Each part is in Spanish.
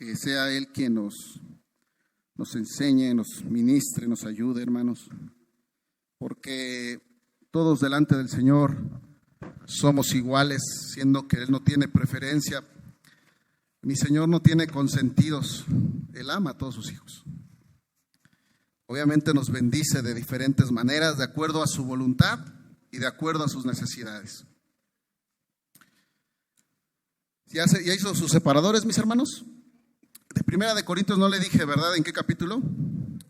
Que sea Él quien nos enseñe, nos ministre, nos ayude, hermanos, porque todos delante del Señor somos iguales, siendo que Él no tiene preferencia. Mi Señor no tiene consentidos, Él ama a todos sus hijos. Obviamente nos bendice de diferentes maneras, de acuerdo a su voluntad y de acuerdo a sus necesidades. ¿Ya hizo sus separadores, mis hermanos? De Primera de Corintios no le dije, ¿verdad? ¿En qué capítulo? En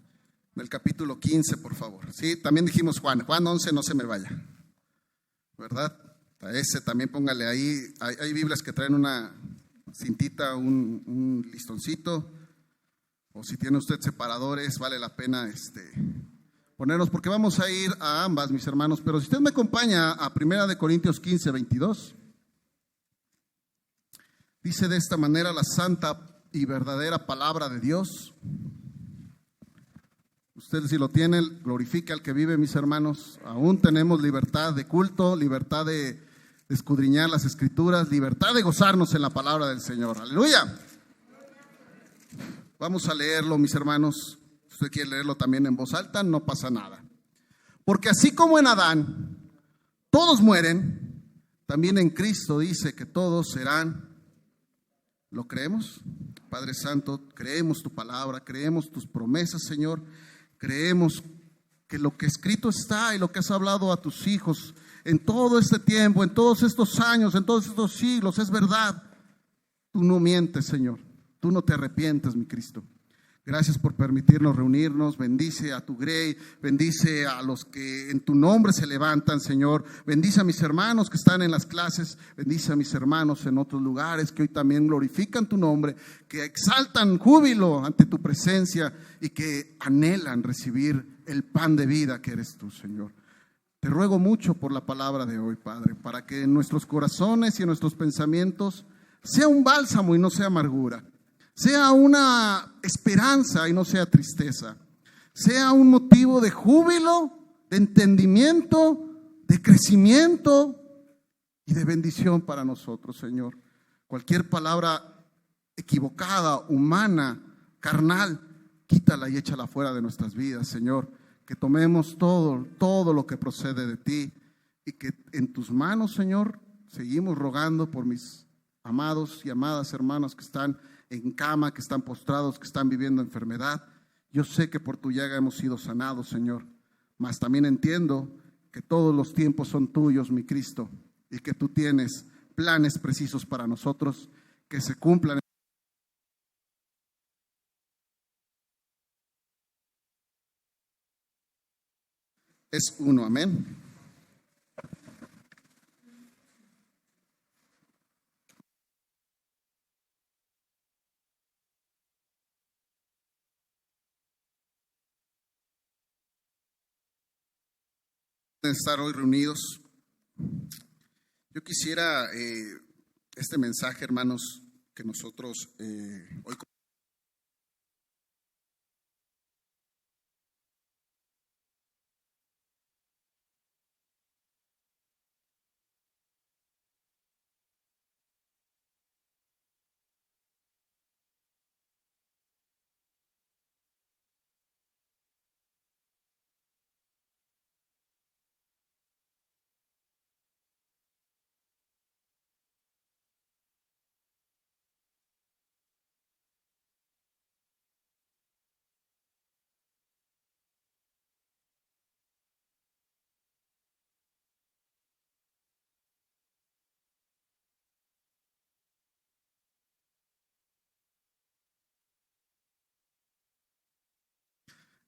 el capítulo 15, por favor. Sí, también dijimos Juan 11, no se me vaya, ¿verdad? A ese también póngale ahí. Hay Biblias que traen una cintita, un listoncito, o si tiene usted separadores, vale la pena ponernos, porque vamos a ir a ambas, mis hermanos. Pero si usted me acompaña a Primera de Corintios 15, 22, dice de esta manera la santa y verdadera palabra de Dios. Usted, si lo tiene, glorifica al que vive, mis hermanos. Aún tenemos libertad de culto, libertad de escudriñar las escrituras, libertad de gozarnos en la palabra del Señor. Aleluya. Vamos a leerlo, mis hermanos. Si usted quiere leerlo también en voz alta, no pasa nada. Porque así como en Adán todos mueren, también en Cristo dice que todos serán. ¿Lo creemos? Padre Santo, creemos tu palabra, creemos tus promesas, Señor. Creemos que lo que escrito está y lo que has hablado a tus hijos en todo este tiempo, en todos estos años, en todos estos siglos, es verdad. Tú no mientes, Señor. Tú no te arrepientes, mi Cristo. Gracias por permitirnos reunirnos. Bendice a tu Grey, bendice a los que en tu nombre se levantan, Señor. Bendice a mis hermanos que están en las clases, bendice a mis hermanos en otros lugares que hoy también glorifican tu nombre, que exaltan júbilo ante tu presencia y que anhelan recibir el pan de vida que eres tú, Señor. Te ruego mucho por la palabra de hoy, Padre, para que en nuestros corazones y en nuestros pensamientos sea un bálsamo y no sea amargura. Sea una esperanza y no sea tristeza. Sea un motivo de júbilo, de entendimiento, de crecimiento y de bendición para nosotros, Señor. Cualquier palabra equivocada, humana, carnal, quítala y échala fuera de nuestras vidas, Señor. Que tomemos todo lo que procede de ti y que en tus manos, Señor, seguimos rogando por mis amados y amadas hermanos que están en cama, que están postrados, que están viviendo enfermedad. Yo sé que por tu llaga hemos sido sanados, Señor, mas también entiendo que todos los tiempos son tuyos, mi Cristo, y que tú tienes planes precisos para nosotros que se cumplan. Es uno, amén. De estar hoy reunidos. Yo quisiera este mensaje, hermanos, que nosotros hoy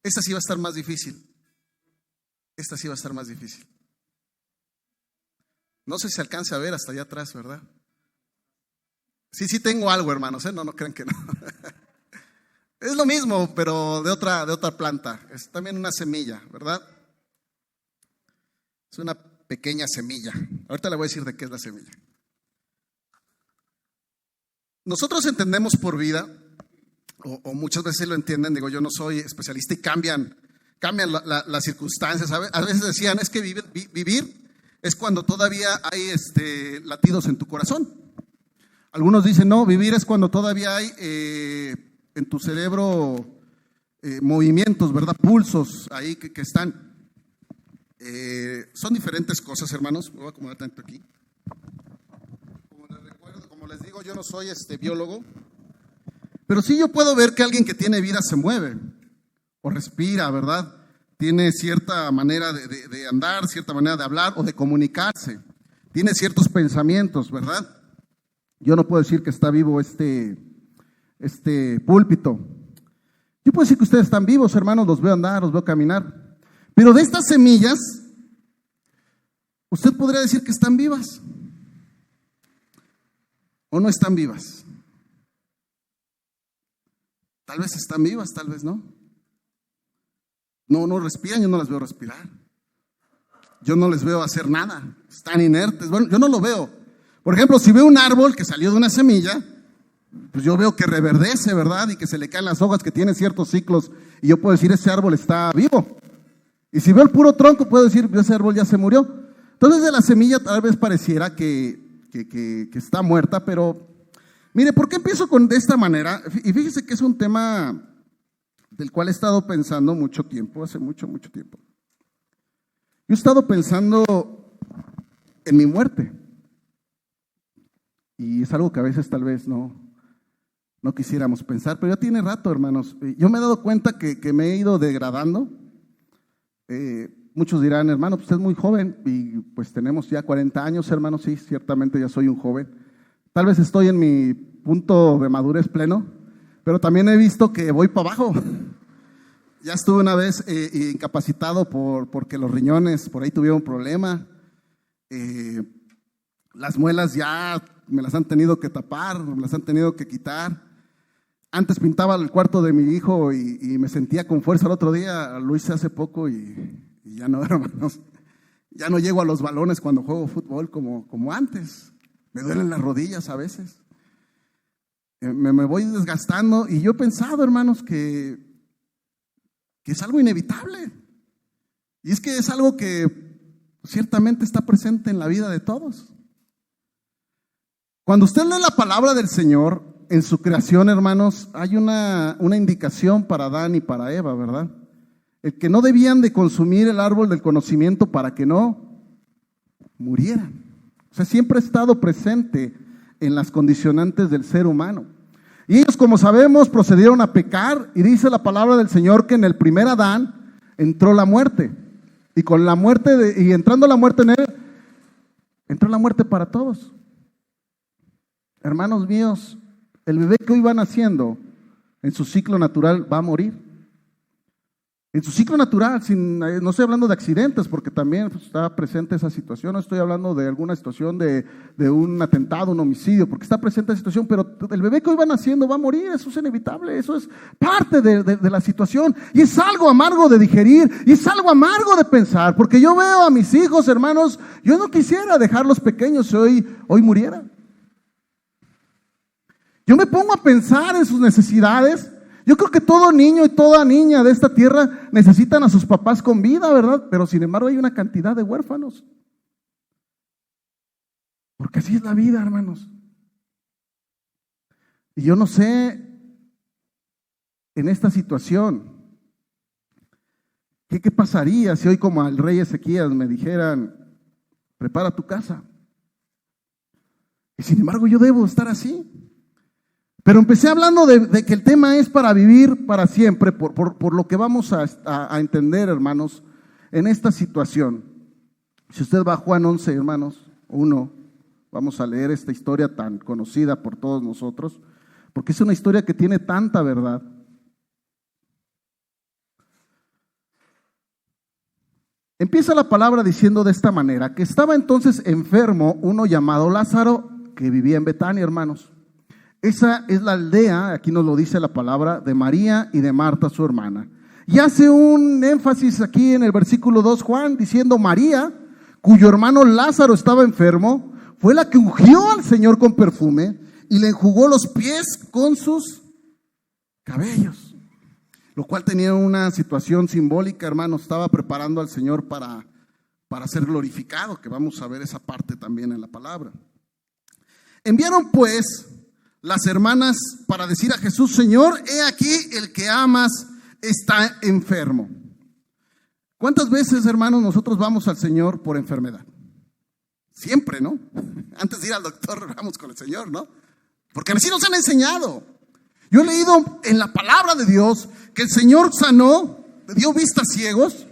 esta sí va a estar más difícil. Esta sí va a estar más difícil. No sé si se alcance a ver hasta allá atrás, ¿verdad? Sí tengo algo, hermanos, ¿eh? No crean que no. Es lo mismo, pero de otra planta. Es también una semilla, ¿verdad? Es una pequeña semilla. Ahorita le voy a decir de qué es la semilla. Nosotros entendemos por vida, o muchas veces lo entienden, digo, yo no soy especialista y cambian las circunstancias. A veces decían, es que vivir es cuando todavía hay latidos en tu corazón. Algunos dicen, no, vivir es cuando todavía hay en tu cerebro movimientos, ¿verdad? Pulsos ahí que están. Son diferentes cosas, hermanos. Me voy a acomodar tanto aquí. Como les digo, yo no soy biólogo, pero sí yo puedo ver que alguien que tiene vida se mueve o respira, ¿verdad? Tiene cierta manera de andar, cierta manera de hablar o de comunicarse. Tiene ciertos pensamientos, ¿verdad? Yo no puedo decir que está vivo este púlpito. Yo puedo decir que ustedes están vivos, hermanos, los veo andar, los veo caminar. Pero de estas semillas, usted podría decir que están vivas. ¿O no están vivas? Tal vez están vivas, tal vez no. No respiran, yo no las veo respirar. Yo no les veo hacer nada, están inertes. Bueno, yo no lo veo. Por ejemplo, si veo un árbol que salió de una semilla, pues yo veo que reverdece, ¿verdad? Y que se le caen las hojas, que tiene ciertos ciclos, y yo puedo decir, ese árbol está vivo. Y si veo el puro tronco, puedo decir, ese árbol ya se murió. Entonces de la semilla tal vez pareciera que está muerta, pero mire, ¿por qué empiezo de esta manera? Y fíjese que es un tema del cual he estado pensando mucho tiempo, hace mucho tiempo. Yo he estado pensando en mi muerte. Y es algo que a veces tal vez no quisiéramos pensar, pero ya tiene rato, hermanos. Yo me he dado cuenta que me he ido degradando. Muchos dirán, hermano, pues usted es muy joven y pues tenemos ya 40 años, hermano. Sí, ciertamente ya soy un joven. Tal vez estoy en mi punto de madurez pleno, pero también he visto que voy para abajo. Ya estuve una vez incapacitado porque los riñones por ahí tuvieron un problema. Las muelas ya me las han tenido que tapar, me las han tenido que quitar. Antes pintaba el cuarto de mi hijo y me sentía con fuerza. El otro día lo hice hace poco y ya no, hermanos. Ya no llego a los balones cuando juego fútbol como antes. Me duelen las rodillas a veces. Me voy desgastando y yo he pensado, hermanos, que es algo inevitable. Y es que es algo que ciertamente está presente en la vida de todos. Cuando usted lee la palabra del Señor en su creación, hermanos, hay una indicación para Adán y para Eva, ¿verdad? El que no debían de consumir el árbol del conocimiento para que no murieran. O sea, siempre ha estado presente en las condicionantes del ser humano. Y ellos, como sabemos, procedieron a pecar, y dice la palabra del Señor que en el primer Adán entró la muerte. Y con la muerte, y entrando la muerte en él, entró la muerte para todos. Hermanos míos, el bebé que hoy va naciendo en su ciclo natural va a morir. En su ciclo natural, no estoy hablando de accidentes, porque también está presente esa situación. No estoy hablando de alguna situación de un atentado, un homicidio, porque está presente esa situación, pero el bebé que hoy va naciendo va a morir. Eso es inevitable, eso es parte de la situación. Y es algo amargo de digerir, y es algo amargo de pensar, porque yo veo a mis hijos, hermanos, yo no quisiera dejarlos pequeños si hoy murieran. Yo me pongo a pensar en sus necesidades. Yo creo que todo niño y toda niña de esta tierra necesitan a sus papás con vida, ¿verdad? Pero sin embargo hay una cantidad de huérfanos. Porque así es la vida, hermanos. Y yo no sé, en esta situación, ¿qué pasaría si hoy, como al rey Ezequías, me dijeran, prepara tu casa? Y sin embargo yo debo estar así. Pero empecé hablando de que el tema es para vivir para siempre, por lo que vamos a entender, hermanos, en esta situación. Si usted va a Juan 11, hermanos, 1, vamos a leer esta historia tan conocida por todos nosotros, porque es una historia que tiene tanta verdad. Empieza la palabra diciendo de esta manera, que estaba entonces enfermo uno llamado Lázaro, que vivía en Betania, hermanos. Esa es la aldea, aquí nos lo dice la palabra, de María y de Marta, su hermana. Y hace un énfasis aquí en el versículo 2, Juan, diciendo María, cuyo hermano Lázaro estaba enfermo, fue la que ungió al Señor con perfume y le enjugó los pies con sus cabellos. Lo cual tenía una situación simbólica, hermanos, estaba preparando al Señor para ser glorificado, que vamos a ver esa parte también en la palabra. Enviaron pues las hermanas para decir a Jesús: Señor, he aquí el que amas está enfermo. ¿Cuántas veces, hermanos, nosotros vamos al Señor por enfermedad? Siempre, ¿no? Antes de ir al doctor, vamos con el Señor, ¿no? Porque así nos han enseñado. Yo he leído en la palabra de Dios que el Señor sanó, dio vista a ciegos,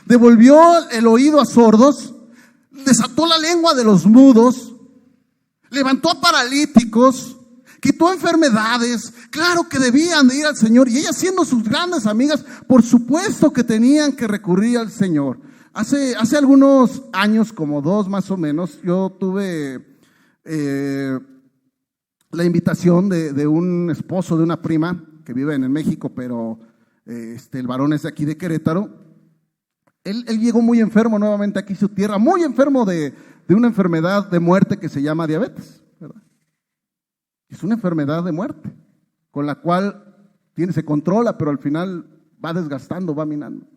devolvió el oído a sordos, desató la lengua de los mudos, levantó a paralíticos, quitó enfermedades. Claro que debían de ir al Señor, y ellas, siendo sus grandes amigas, por supuesto que tenían que recurrir al Señor. Hace algunos años, como 2 más o menos, yo tuve la invitación de un esposo de una prima que vive en México, pero el varón es de aquí de Querétaro. Él llegó muy enfermo nuevamente aquí a su tierra, muy enfermo de una enfermedad de muerte que se llama diabetes, ¿verdad? Es una enfermedad de muerte, con la cual se controla, pero al final va desgastando, va minando.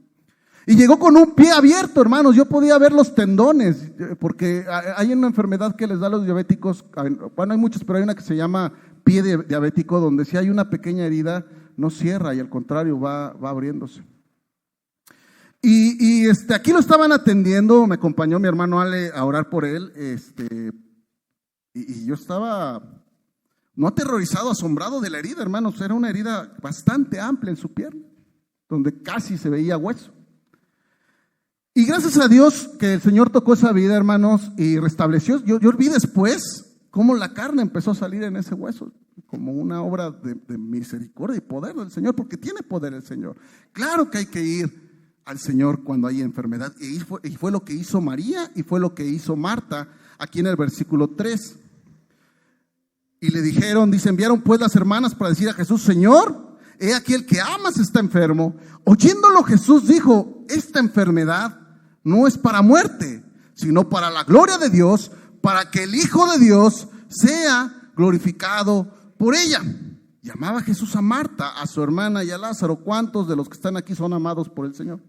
Y llegó con un pie abierto, hermanos. Yo podía ver los tendones, porque hay una enfermedad que les da a los diabéticos. Bueno, hay muchas, pero hay una que se llama pie diabético, donde si hay una pequeña herida, no cierra y al contrario va abriéndose. Y aquí lo estaban atendiendo, me acompañó mi hermano Ale a orar por él, y yo estaba no aterrorizado, asombrado de la herida, hermanos. Era una herida bastante amplia en su pierna, donde casi se veía hueso. Y gracias a Dios que el Señor tocó esa vida, hermanos, y restableció. Yo vi después cómo la carne empezó a salir en ese hueso, como una obra de misericordia y poder del Señor, porque tiene poder el Señor. Claro que hay que ir al Señor cuando hay enfermedad, y fue lo que hizo María y fue lo que hizo Marta, aquí en el versículo 3. Y le dijeron, dice: enviaron pues las hermanas para decir a Jesús: Señor, he aquí el que amas está enfermo. Oyéndolo, Jesús dijo: esta enfermedad no es para muerte, sino para la gloria de Dios, para que el Hijo de Dios sea glorificado por ella. Y amaba Jesús a Marta, a su hermana y a Lázaro. ¿Cuántos de los que están aquí son amados por el Señor?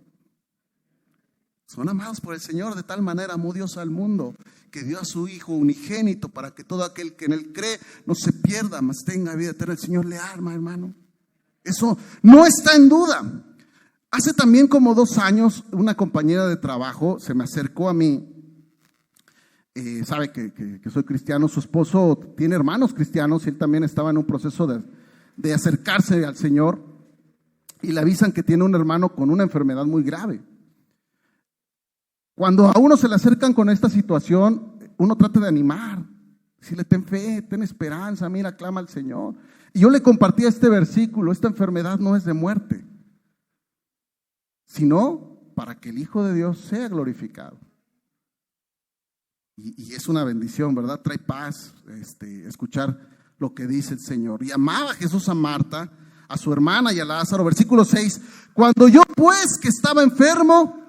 Son amados por el Señor. De tal manera amó Dios al mundo, que dio a su Hijo unigénito, para que todo aquel que en él cree no se pierda, mas tenga vida eterna. El Señor le ama, hermano. Eso no está en duda. Hace también como 2 años, una compañera de trabajo se me acercó a mí. Sabe que soy cristiano. Su esposo tiene hermanos cristianos y él también estaba en un proceso de acercarse al Señor, y le avisan que tiene un hermano con una enfermedad muy grave. Cuando a uno se le acercan con esta situación, uno trata de animar, decirle: ten fe, ten esperanza, mira, clama al Señor. Y yo le compartía este versículo: esta enfermedad no es de muerte, sino para que el Hijo de Dios sea glorificado. Y es una bendición, ¿verdad? Trae paz escuchar lo que dice el Señor. Y amaba Jesús a Marta, a su hermana y a Lázaro. Versículo 6: cuando yo pues que estaba enfermo.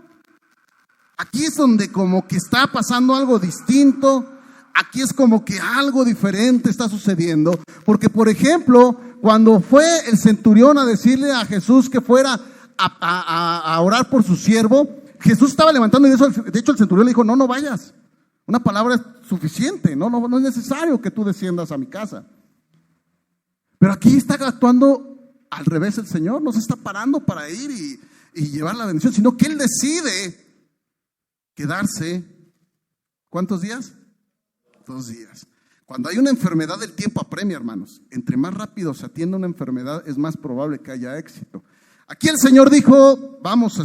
Aquí es donde como que está pasando algo distinto. Aquí es como que algo diferente está sucediendo. Porque, por ejemplo, cuando fue el centurión a decirle a Jesús que fuera a orar por su siervo, Jesús estaba levantando, y de hecho el centurión le dijo: no vayas. Una palabra es suficiente, no es necesario que tú desciendas a mi casa. Pero aquí está actuando al revés el Señor. No se está parando para ir y llevar la bendición, sino que Él decide quedarse. ¿Cuántos días? 2 días. Cuando hay una enfermedad, el tiempo apremia, hermanos. Entre más rápido se atiende una enfermedad, es más probable que haya éxito. Aquí el Señor dijo: vamos a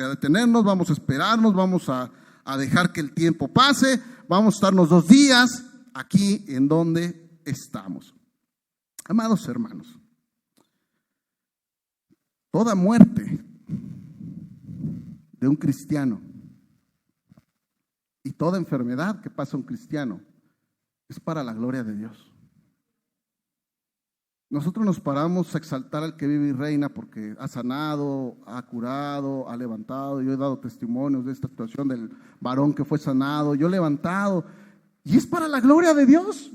detenernos, vamos a esperarnos, vamos a dejar que el tiempo pase, vamos a estarnos 2 días aquí en donde estamos. Amados hermanos, toda muerte de un cristiano y toda enfermedad que pasa un cristiano es para la gloria de Dios. Nosotros nos paramos a exaltar al que vive y reina porque ha sanado, ha curado, ha levantado. Yo he dado testimonios de esta situación del varón que fue sanado. Yo he levantado, y es para la gloria de Dios.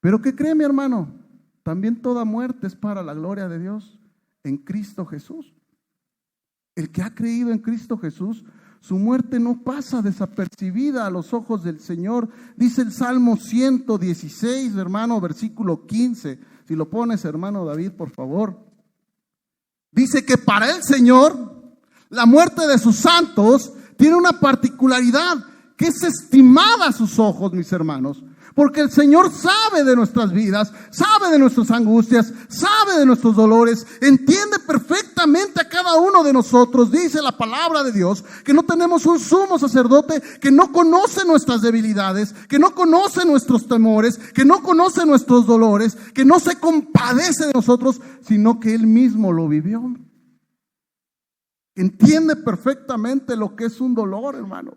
Pero ¿qué cree, mi hermano? También toda muerte es para la gloria de Dios en Cristo Jesús. El que ha creído en Cristo Jesús, Su muerte no pasa desapercibida a los ojos del Señor. Dice el Salmo 116, hermano, versículo 15. Si lo pones, hermano David, por favor. Dice que para el Señor, la muerte de sus santos tiene una particularidad, que es estimada a sus ojos, mis hermanos. Porque el Señor sabe de nuestras vidas, sabe de nuestras angustias, sabe de nuestros dolores, entiende perfectamente a cada uno de nosotros. Dice la palabra de Dios que no tenemos un sumo sacerdote que no conoce nuestras debilidades, que no conoce nuestros temores, que no conoce nuestros dolores, que no se compadece de nosotros, sino que Él mismo lo vivió. Entiende perfectamente lo que es un dolor, hermano.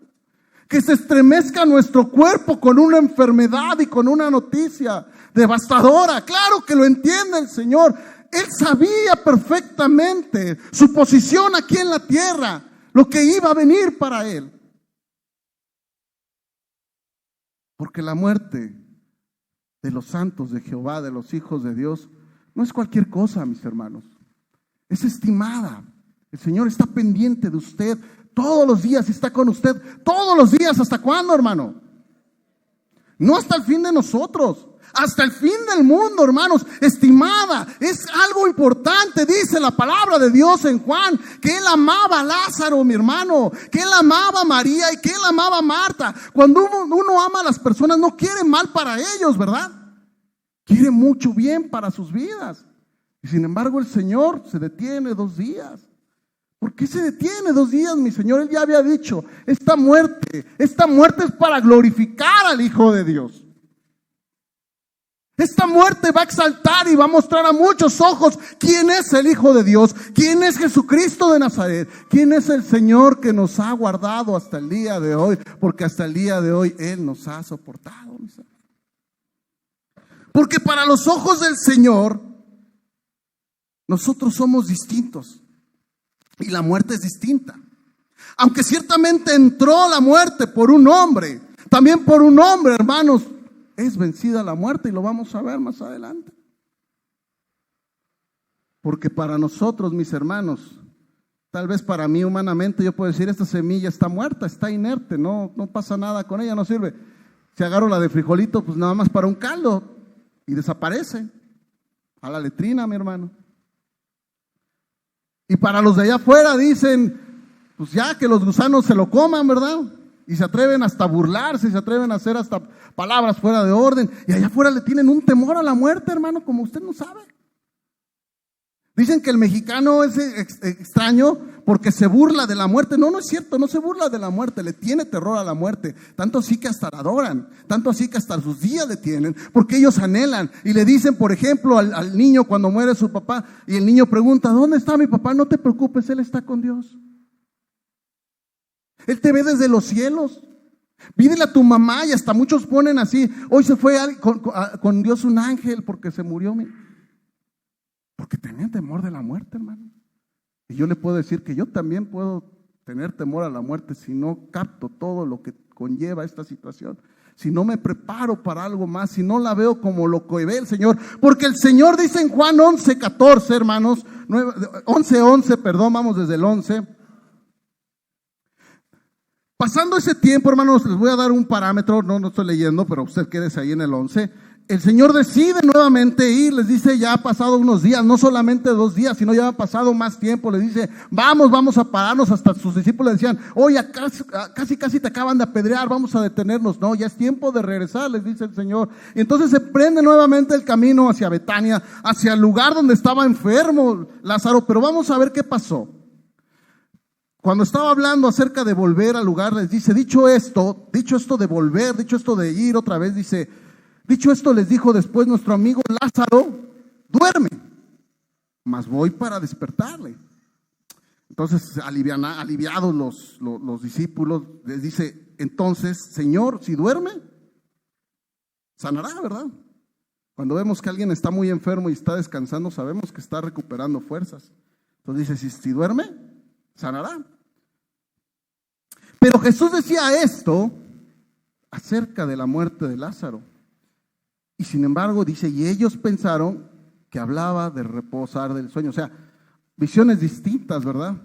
Que se estremezca nuestro cuerpo con una enfermedad y con una noticia devastadora. Claro que lo entiende el Señor. Él sabía perfectamente su posición aquí en la tierra, lo que iba a venir para Él. Porque la muerte de los santos de Jehová, de los hijos de Dios, no es cualquier cosa, mis hermanos. Es estimada. El Señor está pendiente de usted. Todos los días está con usted. Todos los días. ¿Hasta cuándo, hermano? No hasta el fin de nosotros. Hasta el fin del mundo, hermanos. Estimada. Es algo importante. Dice la palabra de Dios en Juan. Que Él amaba a Lázaro, mi hermano. Que Él amaba a María y que Él amaba a Marta. Cuando uno ama a las personas, no quiere mal para ellos, ¿verdad? Quiere mucho bien para sus vidas. Y sin embargo el Señor se detiene 2 días. ¿Por qué se detiene 2 días, mi Señor? Él ya había dicho, esta muerte es para glorificar al Hijo de Dios. Esta muerte va a exaltar y va a mostrar a muchos ojos quién es el Hijo de Dios, quién es Jesucristo de Nazaret, quién es el Señor que nos ha guardado hasta el día de hoy, porque hasta el día de hoy Él nos ha soportado. Porque para los ojos del Señor, nosotros somos distintos. Y la muerte es distinta. Aunque ciertamente entró la muerte por un hombre, también por un hombre, hermanos, es vencida la muerte, y lo vamos a ver más adelante. Porque para nosotros, mis hermanos, tal vez para mí humanamente yo puedo decir, esta semilla está muerta, está inerte, no pasa nada con ella, no sirve. Si agarro la de frijolito, pues nada más para un caldo y desaparece. A la letrina, mi hermano. Y para los de allá afuera dicen, pues ya que los gusanos se lo coman, ¿verdad? Y se atreven hasta a burlarse, se atreven a hacer hasta palabras fuera de orden. Y allá afuera le tienen un temor a la muerte, hermano, como usted no sabe. Dicen que el mexicano es extraño porque se burla de la muerte. No es cierto, no se burla de la muerte, le tiene terror a la muerte. Tanto así que hasta la adoran, tanto así que hasta sus días le tienen, porque ellos anhelan. Y le dicen, por ejemplo, al niño cuando muere su papá, y el niño pregunta, ¿dónde está mi papá? No te preocupes, Él está con Dios. Él te ve desde los cielos. Pídele a tu mamá, y hasta muchos ponen así, hoy se fue con Dios un ángel porque se murió. Porque tenían temor de la muerte, hermano. Y yo le puedo decir que yo también puedo tener temor a la muerte si no capto todo lo que conlleva esta situación. Si no me preparo para algo más, si no la veo como lo que ve el Señor. Porque el Señor dice en Juan 11:14, hermanos, 11:11, perdón, vamos desde el 11. Pasando ese tiempo, hermanos, les voy a dar un parámetro, no estoy leyendo, pero usted quédese ahí en el 11. El Señor decide nuevamente ir, les dice, ya ha pasado unos días, no solamente 2 días, sino ya ha pasado más tiempo. Les dice, vamos a pararnos. Hasta sus discípulos le decían, oye, casi te acaban de apedrear, vamos a detenernos. No, ya es tiempo de regresar, les dice el Señor. Y entonces se prende nuevamente el camino hacia Betania, hacia el lugar donde estaba enfermo Lázaro. Pero vamos a ver qué pasó. Cuando estaba hablando acerca de volver al lugar, les dice, dicho esto de volver, dicho esto de ir otra vez, dice, dicho esto les dijo después nuestro amigo Lázaro, duerme, mas voy para despertarle. Entonces aliviados los discípulos, les dice, entonces, Señor, si duerme, sanará, ¿verdad? Cuando vemos que alguien está muy enfermo y está descansando, sabemos que está recuperando fuerzas. Entonces dice, si duerme, sanará. Pero Jesús decía esto acerca de la muerte de Lázaro. Y sin embargo dice, y ellos pensaron que hablaba de reposar del sueño. O sea, visiones distintas, ¿verdad?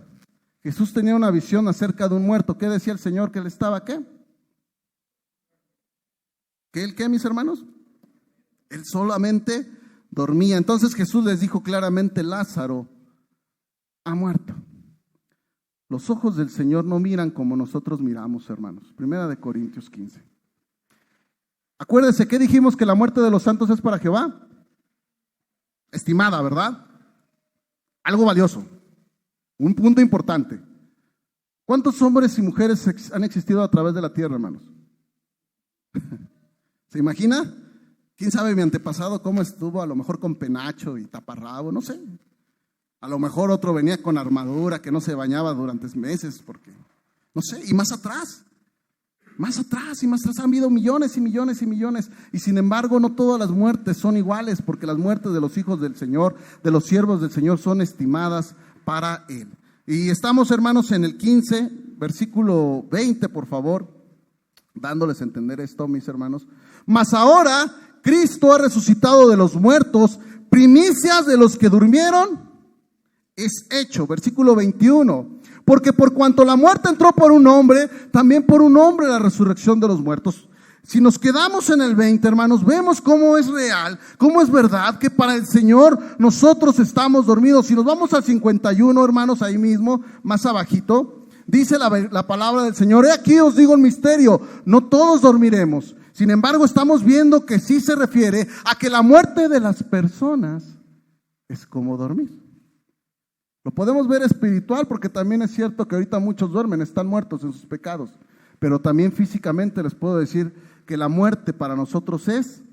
Jesús tenía una visión acerca de un muerto. ¿Qué decía el Señor? ¿Que él estaba qué? ¿Que él qué, mis hermanos? Él solamente dormía. Entonces Jesús les dijo claramente: Lázaro ha muerto. Los ojos del Señor no miran como nosotros miramos, hermanos. Primera de Corintios 15. Acuérdense, ¿qué dijimos? Que la muerte de los santos es para Jehová estimada, ¿verdad? Algo valioso. Un punto importante. ¿Cuántos hombres y mujeres han existido a través de la tierra, hermanos? ¿Se imagina? ¿Quién sabe mi antepasado cómo estuvo? A lo mejor con penacho y taparrabo, no sé. A lo mejor otro venía con armadura, que no se bañaba durante meses, porque, no sé, y más atrás han habido millones y millones y millones. Y sin embargo, no todas las muertes son iguales, porque las muertes de los hijos del Señor, de los siervos del Señor, son estimadas para Él. Y estamos, hermanos, en el 15, versículo 20, por favor, dándoles a entender esto, mis hermanos. Mas ahora Cristo ha resucitado de los muertos, primicias de los que durmieron es hecho. Versículo 21. Porque por cuanto la muerte entró por un hombre, también por un hombre la resurrección de los muertos. Si nos quedamos en el 20, hermanos, vemos cómo es real, cómo es verdad que para el Señor nosotros estamos dormidos. Si nos vamos al 51, hermanos, ahí mismo, más abajito, dice la palabra del Señor: he aquí os digo el misterio, no todos dormiremos. Sin embargo, estamos viendo que sí se refiere a que la muerte de las personas es como dormir. Lo podemos ver espiritual, porque también es cierto que ahorita muchos duermen, están muertos en sus pecados. Pero también físicamente les puedo decir que la muerte para nosotros es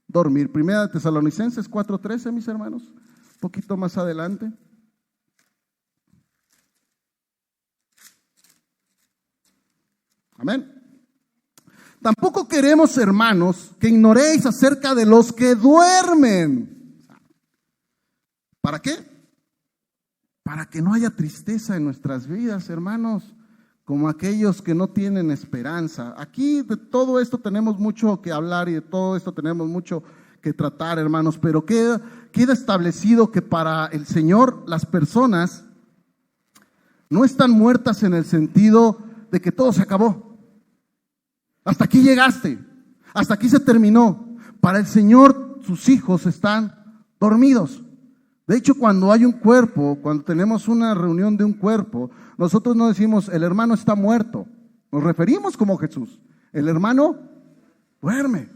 dormir. Primera de Tesalonicenses 4:13, mis hermanos, un poquito más adelante. Amén. Tampoco queremos, hermanos, que ignoréis acerca de los que duermen. ¿Para qué? Para que no haya tristeza en nuestras vidas, hermanos, como aquellos que no tienen esperanza. Aquí de todo esto tenemos mucho que hablar y de todo esto tenemos mucho que tratar, hermanos, pero queda establecido que para el Señor las personas no están muertas en el sentido de que todo se acabó. Hasta aquí llegaste, hasta aquí se terminó. Para el Señor sus hijos están dormidos. De hecho, cuando hay un cuerpo, cuando tenemos una reunión de un cuerpo, nosotros no decimos el hermano está muerto, nos referimos como Jesús, el hermano duerme.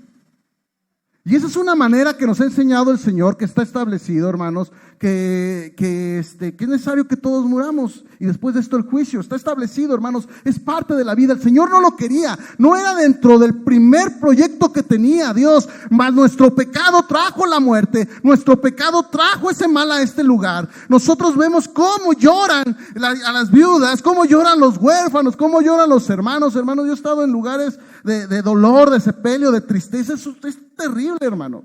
Y esa es una manera que nos ha enseñado el Señor, que está establecido, hermanos, que es necesario que todos muramos y después de esto el juicio. Está establecido, hermanos, es parte de la vida. El Señor no lo quería, no era dentro del primer proyecto que tenía Dios, mas nuestro pecado trajo la muerte, nuestro pecado trajo ese mal a este lugar. Nosotros vemos cómo lloran a las viudas, cómo lloran los huérfanos, cómo lloran los hermanos. Hermanos, yo he estado en lugares de dolor, de sepelio, de tristeza. Eso es terrible, hermano.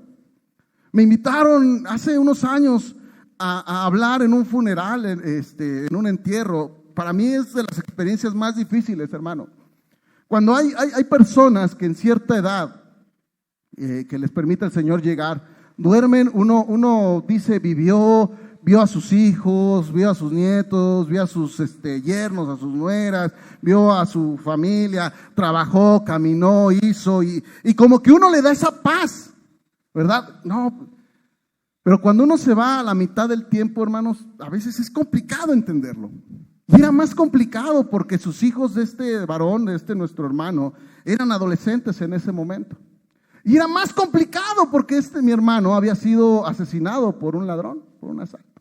Me invitaron hace unos años a hablar en un funeral, en un entierro. Para mí es de las experiencias más difíciles, hermano. Cuando hay personas que en cierta edad, que les permite el Señor llegar, duermen, uno dice, vio a sus hijos, vio a sus nietos, vio a sus yernos, a sus nueras, vio a su familia, trabajó, caminó, hizo, y como que uno le da esa paz, ¿verdad? No, pero cuando uno se va a la mitad del tiempo, hermanos, a veces es complicado entenderlo. Y era más complicado porque sus hijos de este varón, de nuestro hermano, eran adolescentes en ese momento. Y era más complicado porque mi hermano había sido asesinado por un ladrón, por un asalto.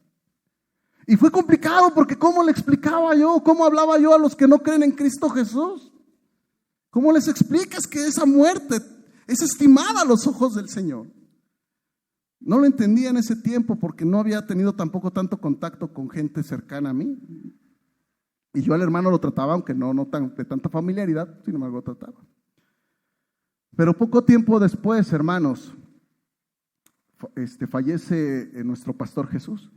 Y fue complicado porque ¿cómo le explicaba yo? ¿Cómo hablaba yo a los que no creen en Cristo Jesús? ¿Cómo les explicas que esa muerte es estimada a los ojos del Señor? No lo entendía en ese tiempo porque no había tenido tampoco tanto contacto con gente cercana a mí. Y yo al hermano lo trataba, aunque no de tanta familiaridad, sin embargo lo trataba. Pero poco tiempo después, hermanos, fallece nuestro pastor Jesús.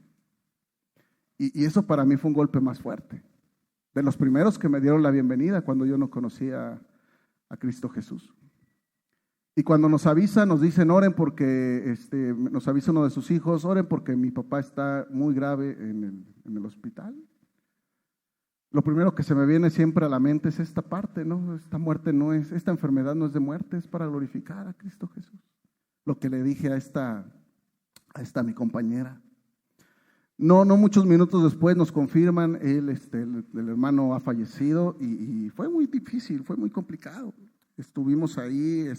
Y eso para mí fue un golpe más fuerte. De los primeros que me dieron la bienvenida cuando yo no conocía a Cristo Jesús. Y cuando nos avisan, nos dicen, oren porque, nos avisa uno de sus hijos, oren porque mi papá está muy grave en el hospital. lo primero que se me viene siempre a la mente es esta parte, ¿no? Esta enfermedad no es de muerte, es para glorificar a Cristo Jesús. Lo que le dije a esta mi compañera. No muchos minutos después nos confirman, el hermano ha fallecido y fue muy difícil, fue muy complicado. Estuvimos ahí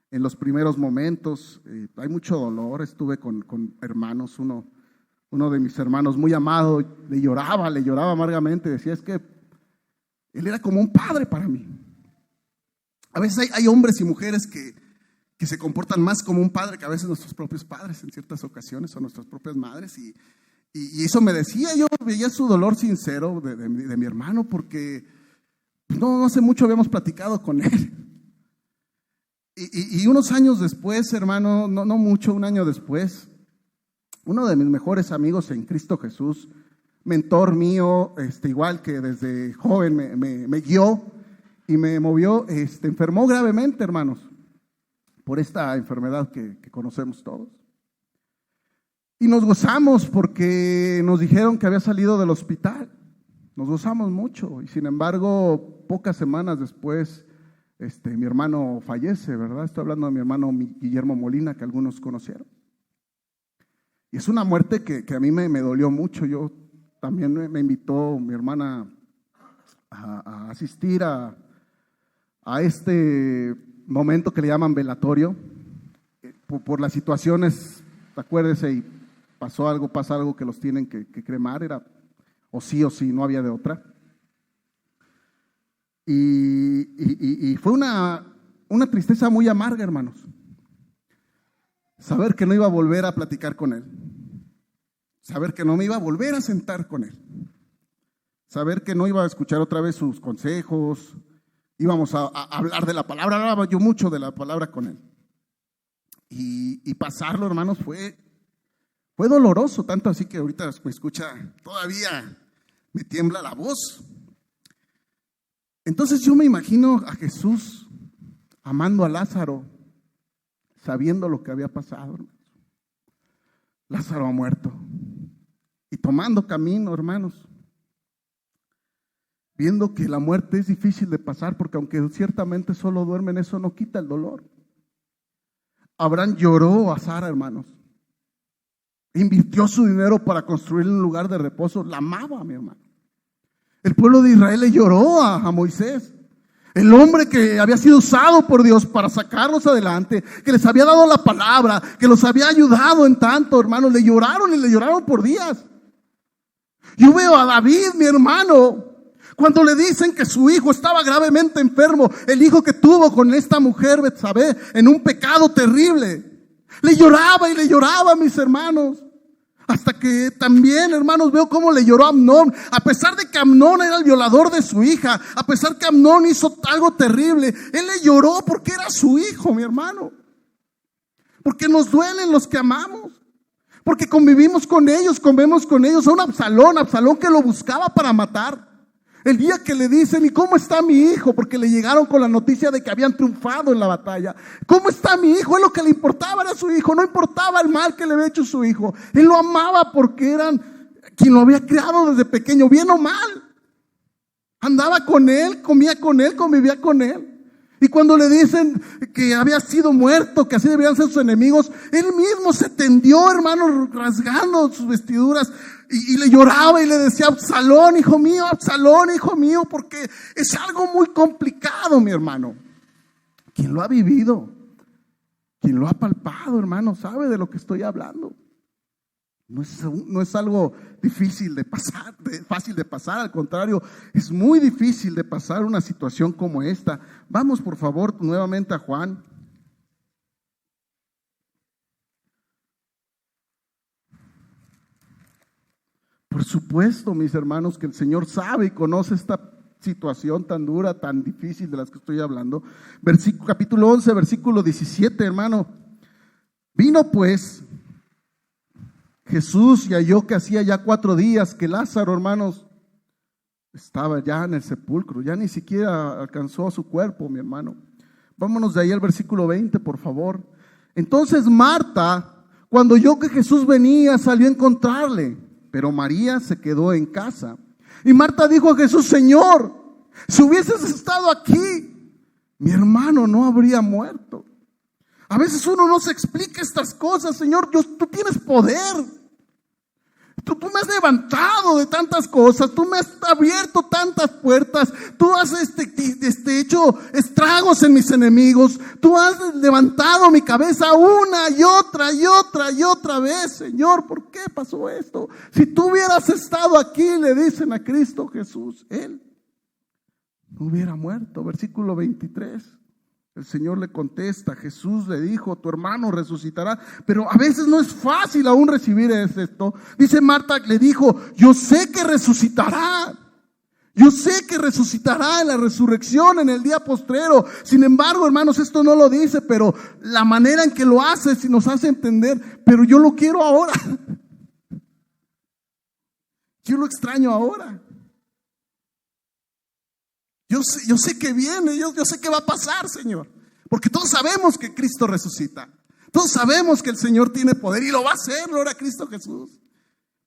en los primeros momentos, hay mucho dolor, estuve con hermanos, uno de mis hermanos muy amado, le lloraba amargamente, decía, es que él era como un padre para mí. A veces hay hombres y mujeres que se comportan más como un padre que a veces nuestros propios padres en ciertas ocasiones, o nuestras propias madres, y eso me decía, yo veía su dolor sincero de mi hermano, porque no hace mucho habíamos platicado con él. Y unos años después, hermano, no mucho, un año después, uno de mis mejores amigos en Cristo Jesús, mentor mío, igual que desde joven me guió y me movió, enfermó gravemente, hermanos, por esta enfermedad que conocemos todos. Y nos gozamos porque nos dijeron que había salido del hospital. Nos gozamos mucho y sin embargo, pocas semanas después, mi hermano fallece, ¿verdad? Estoy hablando de mi hermano Guillermo Molina, que algunos conocieron. Y es una muerte que a mí me dolió mucho. Yo también me invitó mi hermana a asistir a este momento que le llaman velatorio, por las situaciones, acuérdese, y pasa algo que los tienen que cremar, era o sí, no había de otra. Y fue una tristeza muy amarga, hermanos, saber que no iba a volver a platicar con él, saber que no me iba a volver a sentar con él, saber que no iba a escuchar otra vez sus consejos. Íbamos a hablar de la palabra, hablaba yo mucho de la palabra con él. Y pasarlo, hermanos, fue doloroso, tanto así que ahorita me escucha, todavía me tiembla la voz. Entonces yo me imagino a Jesús amando a Lázaro, sabiendo lo que había pasado. Lázaro ha muerto. Y tomando camino, hermanos, viendo que la muerte es difícil de pasar, porque aunque ciertamente solo duermen, eso no quita el dolor. Abraham lloró a Sara, hermanos. Invirtió su dinero para construir un lugar de reposo. La amaba, mi hermano. El pueblo de Israel le lloró a Moisés. El hombre que había sido usado por Dios para sacarlos adelante, que les había dado la palabra, que los había ayudado en tanto, hermanos, le lloraron y le lloraron por días. Yo veo a David, mi hermano, cuando le dicen que su hijo estaba gravemente enfermo, el hijo que tuvo con esta mujer Betsabé en un pecado terrible, le lloraba, mis hermanos. Hasta que también, hermanos, veo cómo le lloró a Amnón, a pesar de que Amnón era el violador de su hija, a pesar que Amnón hizo algo terrible, él le lloró porque era su hijo, mi hermano. Porque nos duelen los que amamos, porque convivimos con ellos, comemos con ellos. A un Absalón que lo buscaba para matar. El día que le dicen, ¿y cómo está mi hijo? Porque le llegaron con la noticia de que habían triunfado en la batalla. ¿Cómo está mi hijo? Él lo que le importaba era su hijo, no importaba el mal que le había hecho su hijo. Él lo amaba porque eran quien lo había criado desde pequeño, bien o mal. Andaba con él, comía con él, convivía con él. Y cuando le dicen que había sido muerto, que así debían ser sus enemigos, él mismo se tendió, hermano, rasgando sus vestiduras y le lloraba y le decía, Absalón, hijo mío, porque es algo muy complicado, mi hermano. Quien lo ha vivido, quien lo ha palpado, hermano, sabe de lo que estoy hablando. No es algo difícil de pasar, fácil de pasar, al contrario, es muy difícil de pasar una situación como esta. Vamos por favor nuevamente a Juan. Por supuesto, mis hermanos, que el Señor sabe y conoce esta situación tan dura, tan difícil de las que estoy hablando. Capítulo 11, versículo 17, hermano. Vino pues Jesús y halló que hacía ya 4 días que Lázaro, hermanos, estaba ya en el sepulcro, ya ni siquiera alcanzó a su cuerpo, mi hermano. Vámonos de ahí al versículo 20, por favor. Entonces Marta, cuando oyó que Jesús venía, salió a encontrarle, pero María se quedó en casa. Y Marta dijo a Jesús: Señor, si hubieses estado aquí, mi hermano no habría muerto. A veces uno no se explica estas cosas. Señor, tú tienes poder. Tú me has levantado de tantas cosas, tú me has abierto tantas puertas, tú has hecho estragos en mis enemigos, tú has levantado mi cabeza una y otra y otra y otra vez. Señor, ¿por qué pasó esto? Si tú hubieras estado aquí, le dicen a Cristo Jesús, Él no hubiera muerto. Versículo 23. El Señor le contesta, Jesús le dijo: tu hermano resucitará. Pero a veces no es fácil aún recibir esto. Dice Marta, le dijo: yo sé que resucitará. Yo sé que resucitará en la resurrección, en el día postrero. Sin embargo, hermanos, esto no lo dice, pero la manera en que lo hace sí nos hace entender. Pero yo lo quiero ahora. Yo lo extraño ahora. Yo sé que viene, yo sé que va a pasar, Señor. Porque todos sabemos que Cristo resucita. Todos sabemos que el Señor tiene poder y lo va a hacer, gloria a Cristo Jesús.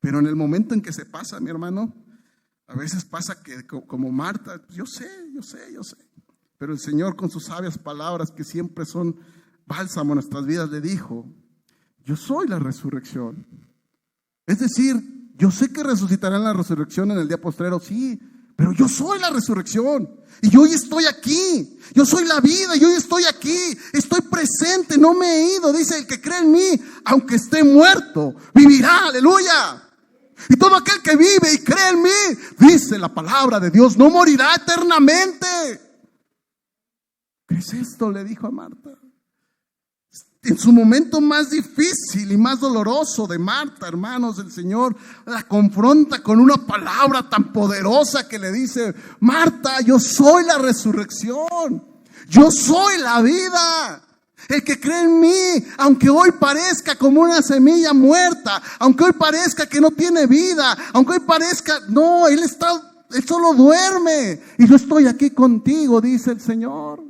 Pero en el momento en que se pasa, mi hermano, a veces pasa que como Marta, yo sé. Pero el Señor, con sus sabias palabras, que siempre son bálsamo en nuestras vidas, le dijo: yo soy la resurrección. Es decir, yo sé que resucitará en la resurrección en el día postrero, sí. Pero yo soy la resurrección y yo hoy estoy aquí. Yo soy la vida y hoy estoy aquí. Estoy presente, no me he ido. Dice: el que cree en mí, aunque esté muerto, vivirá. Aleluya. Y todo aquel que vive y cree en mí, dice la palabra de Dios, no morirá eternamente. ¿Qué es esto? Le dijo a Marta. En su momento más difícil y más doloroso de Marta, hermanos, el Señor la confronta con una palabra tan poderosa que le dice: Marta, yo soy la resurrección, yo soy la vida. El que cree en mí, aunque hoy parezca como una semilla muerta, aunque hoy parezca que no tiene vida, aunque hoy parezca, no, Él solo duerme. Y yo estoy aquí contigo, dice el Señor.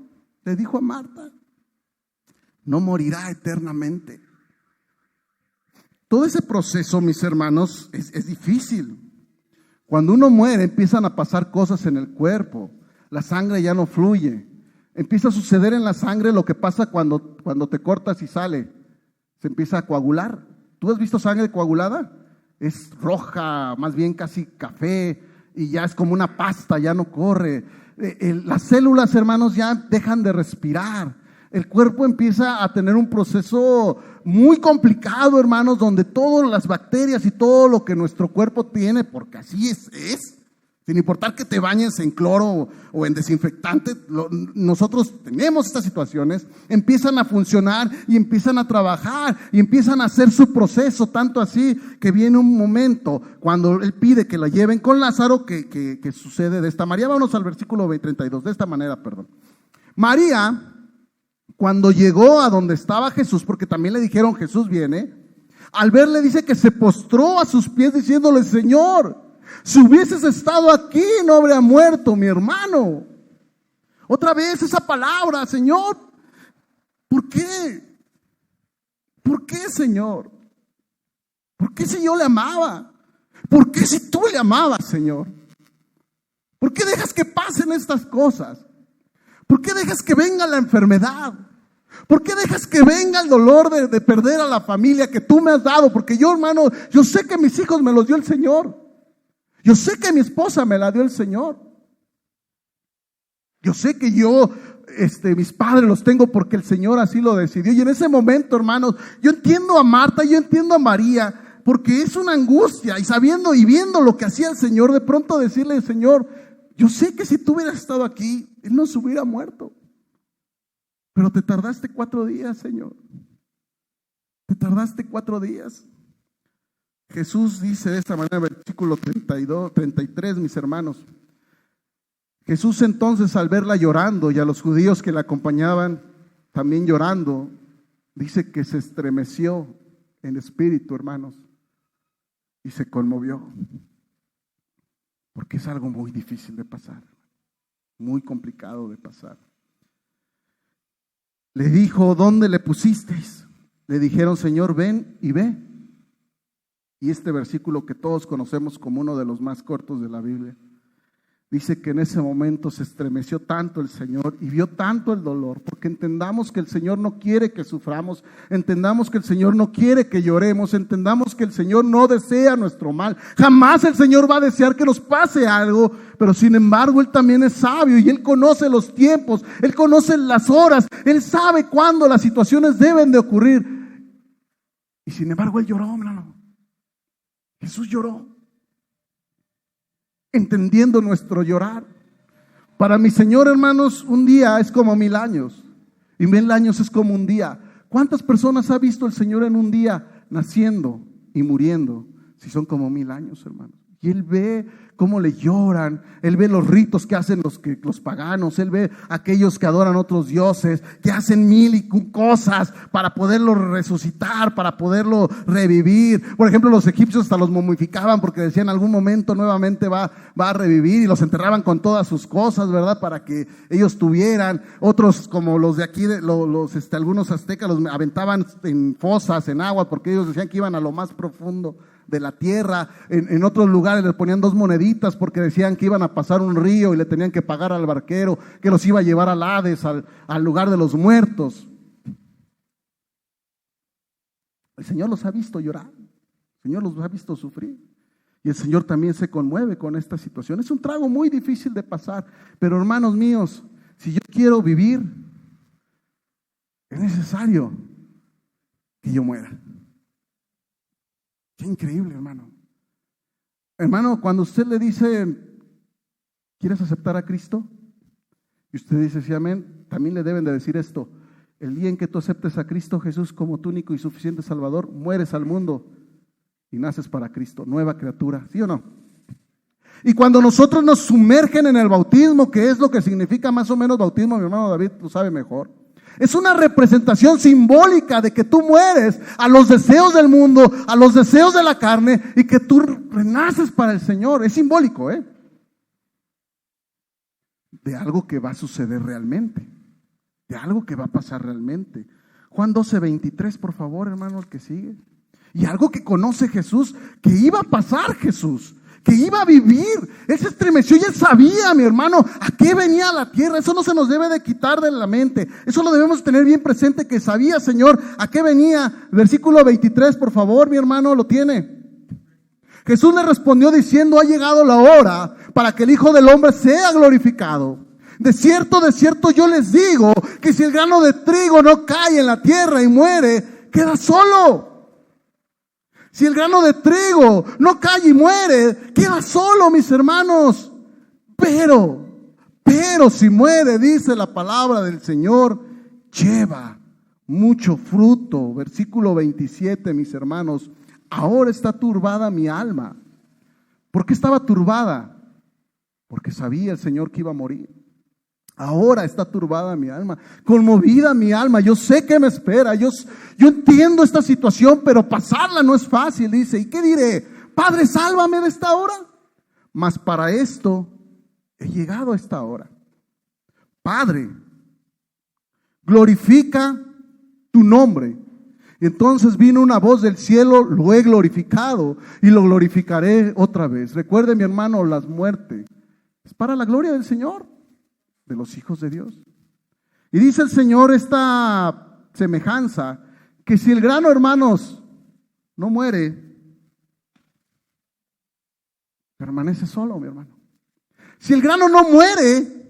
Le dijo a Marta: no morirá eternamente. Todo ese proceso, mis hermanos, es difícil. Cuando uno muere, empiezan a pasar cosas en el cuerpo. La sangre ya no fluye. Empieza a suceder en la sangre lo que pasa cuando te cortas y sale. Se empieza a coagular. ¿Tú has visto sangre coagulada? Es roja, más bien casi café, y ya es como una pasta, ya no corre. Las células, hermanos, ya dejan de respirar. El cuerpo empieza a tener un proceso muy complicado, hermanos, donde todas las bacterias y todo lo que nuestro cuerpo tiene, porque así es, sin importar que te bañes en cloro o en desinfectante, nosotros tenemos estas situaciones, empiezan a funcionar y empiezan a trabajar y empiezan a hacer su proceso, tanto así que viene un momento cuando Él pide que la lleven con Lázaro, que sucede de esta manera. Vámonos al versículo 32, de esta manera, perdón. María, cuando llegó a donde estaba Jesús, porque también le dijeron: Jesús viene, al verle dice que se postró a sus pies diciéndole: Señor, si hubieses estado aquí, no habría muerto mi hermano. Otra vez esa palabra: Señor, ¿por qué? ¿Por qué, Señor? ¿Por qué si yo le amaba? ¿Por qué si tú le amabas, Señor? ¿Por qué dejas que pasen estas cosas? ¿Por qué dejas que venga la enfermedad? ¿Por qué dejas que venga el dolor de perder a la familia que tú me has dado? Porque yo, hermano, yo sé que mis hijos me los dio el Señor. Yo sé que mi esposa me la dio el Señor. Yo sé que mis padres los tengo porque el Señor así lo decidió. Y en ese momento, hermanos, yo entiendo a Marta, yo entiendo a María, porque es una angustia. Y sabiendo y viendo lo que hacía el Señor, de pronto decirle: Señor, yo sé que si tú hubieras estado aquí, Él no se hubiera muerto. Pero te tardaste 4 días, Señor. Te tardaste 4 días. Jesús dice de esta manera, versículo 33, mis hermanos. Jesús entonces, al verla llorando y a los judíos que la acompañaban también llorando, dice que se estremeció en espíritu, hermanos, y se conmovió. Porque es algo muy difícil de pasar, muy complicado de pasar. Le dijo: ¿dónde le pusisteis? Le dijeron: Señor, ven y ve. Y este versículo que todos conocemos como uno de los más cortos de la Biblia, dice que en ese momento se estremeció tanto el Señor y vio tanto el dolor, porque entendamos que el Señor no quiere que suframos, entendamos que el Señor no quiere que lloremos, entendamos que el Señor no desea nuestro mal. Jamás el Señor va a desear que nos pase algo, pero sin embargo Él también es sabio y Él conoce los tiempos, Él conoce las horas, Él sabe cuándo las situaciones deben de ocurrir. Y sin embargo Él lloró, hermano. Jesús lloró, entendiendo nuestro llorar. Para mi Señor, hermanos, un día es como 1000 años y 1000 años es como un día. ¿Cuántas personas ha visto el Señor en un día naciendo y muriendo? Si son como 1000 años, hermanos. Y Él ve cómo le lloran, Él ve los ritos que hacen los paganos, Él ve aquellos que adoran otros dioses, que hacen 1000 y cosas para poderlo resucitar, para poderlo revivir. Por ejemplo, los egipcios hasta los momificaban porque decían en algún momento nuevamente va a revivir, y los enterraban con todas sus cosas, ¿verdad? Para que ellos tuvieran. Otros, como los de aquí, algunos aztecas, los aventaban en fosas, en agua, porque ellos decían que iban a lo más profundo de la tierra. En otros lugares les ponían 2 moneditas porque decían que iban a pasar un río y le tenían que pagar al barquero, que los iba a llevar al Hades, al lugar de los muertos. El Señor los ha visto llorar, el Señor los ha visto sufrir, y el Señor también se conmueve con esta situación. Es un trago muy difícil de pasar, pero hermanos míos, si yo quiero vivir, es necesario que yo muera. Qué increíble, hermano. Hermano, cuando usted le dice, ¿quieres aceptar a Cristo? Y usted dice, sí, amén, también le deben de decir esto: el día en que tú aceptes a Cristo Jesús como tu único y suficiente Salvador, mueres al mundo y naces para Cristo, nueva criatura, ¿sí o no? Y cuando nosotros nos sumergen en el bautismo, que es lo que significa más o menos bautismo, mi hermano David lo sabe mejor, es una representación simbólica de que tú mueres a los deseos del mundo, a los deseos de la carne, y que tú renaces para el Señor. Es simbólico, de algo que va a suceder realmente, de algo que va a pasar realmente. Juan 12:23, por favor, hermano, el que sigue. Y algo que conoce Jesús, que iba a pasar Jesús, que iba a vivir. Él se estremeció y él sabía, mi hermano, a qué venía la tierra. Eso no se nos debe de quitar de la mente. Eso lo debemos tener bien presente, que sabía, Señor, a qué venía. Versículo 23, por favor, mi hermano, ¿lo tiene? Jesús le respondió diciendo: ha llegado la hora para que el Hijo del Hombre sea glorificado. De cierto, yo les digo que si el grano de trigo no cae en la tierra y muere, queda solo. Si el grano de trigo no cae y muere, queda solo, mis hermanos. Pero si muere, dice la palabra del Señor, lleva mucho fruto. Versículo 27, mis hermanos. Ahora está turbada mi alma. ¿Por qué estaba turbada? Porque sabía el Señor que iba a morir. Ahora está turbada mi alma, conmovida mi alma. Yo sé que me espera. Yo entiendo esta situación, pero pasarla no es fácil. Dice, ¿y qué diré? Padre, sálvame de esta hora. Mas para esto he llegado a esta hora. Padre, glorifica tu nombre. Y entonces vino una voz del cielo: lo he glorificado y lo glorificaré otra vez. Recuerde, mi hermano, las muertes es para la gloria del Señor, de los hijos de Dios. Y dice el Señor esta semejanza, que si el grano, hermanos, no muere, permanece solo, mi hermano. Si el grano no muere,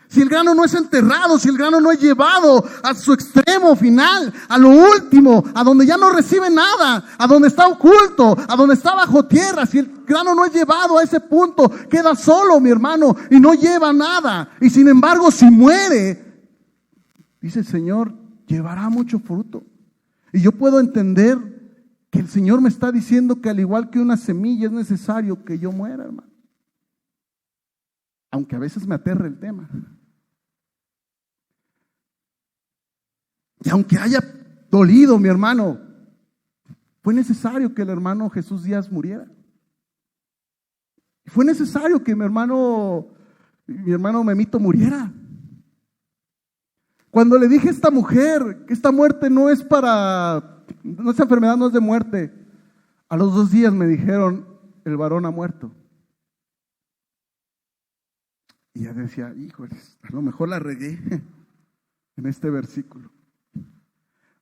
si el grano no es enterrado, si el grano no es llevado a su extremo final, a lo último, a donde ya no recibe nada, a donde está oculto, a donde está bajo tierra, si el grano no es llevado a ese punto, queda solo, mi hermano, y no lleva nada. Y sin embargo, si muere, dice el Señor, llevará mucho fruto. Y yo puedo entender que el Señor me está diciendo que al igual que una semilla es necesario que yo muera, hermano. Aunque a veces me aterre el tema. Y aunque haya dolido, mi hermano, fue necesario que el hermano Jesús Díaz muriera. Fue necesario que mi hermano Memito muriera. Cuando le dije a esta mujer que esta muerte no es esta enfermedad no es de muerte, A los 2 días me dijeron, el varón ha muerto. Y ya decía, híjoles, a lo mejor la regué en este versículo.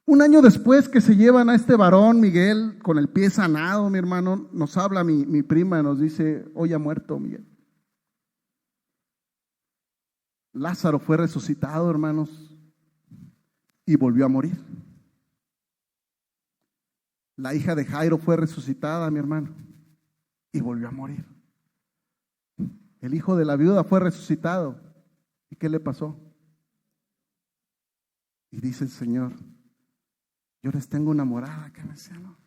1 año después que se llevan a este varón, Miguel, con el pie sanado, mi hermano, nos habla mi prima, nos dice, hoy ha muerto Miguel. Lázaro fue resucitado, hermanos, y volvió a morir. La hija de Jairo fue resucitada, mi hermano, y volvió a morir. El hijo de la viuda fue resucitado. ¿Y qué le pasó? Y dice el Señor, yo les tengo una morada que me decía, ¿no?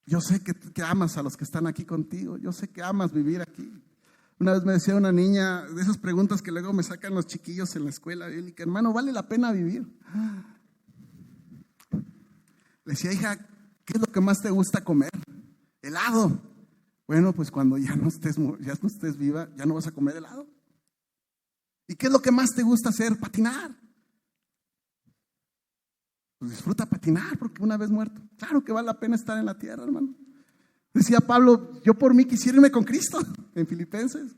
Yo sé que amas a los que están aquí contigo. Yo sé que amas vivir aquí. Una vez me decía una niña, de esas preguntas que luego me sacan los chiquillos en la escuela bíblica, hermano, ¿vale la pena vivir? Le decía, hija, ¿qué es lo que más te gusta comer? Helado. Bueno, pues cuando ya no estés viva, ya no vas a comer helado. ¿Y qué es lo que más te gusta hacer? Patinar. Pues disfruta patinar, porque una vez muerto, claro que vale la pena estar en la tierra, hermano. Decía Pablo, yo por mí quisiera irme con Cristo, en Filipenses,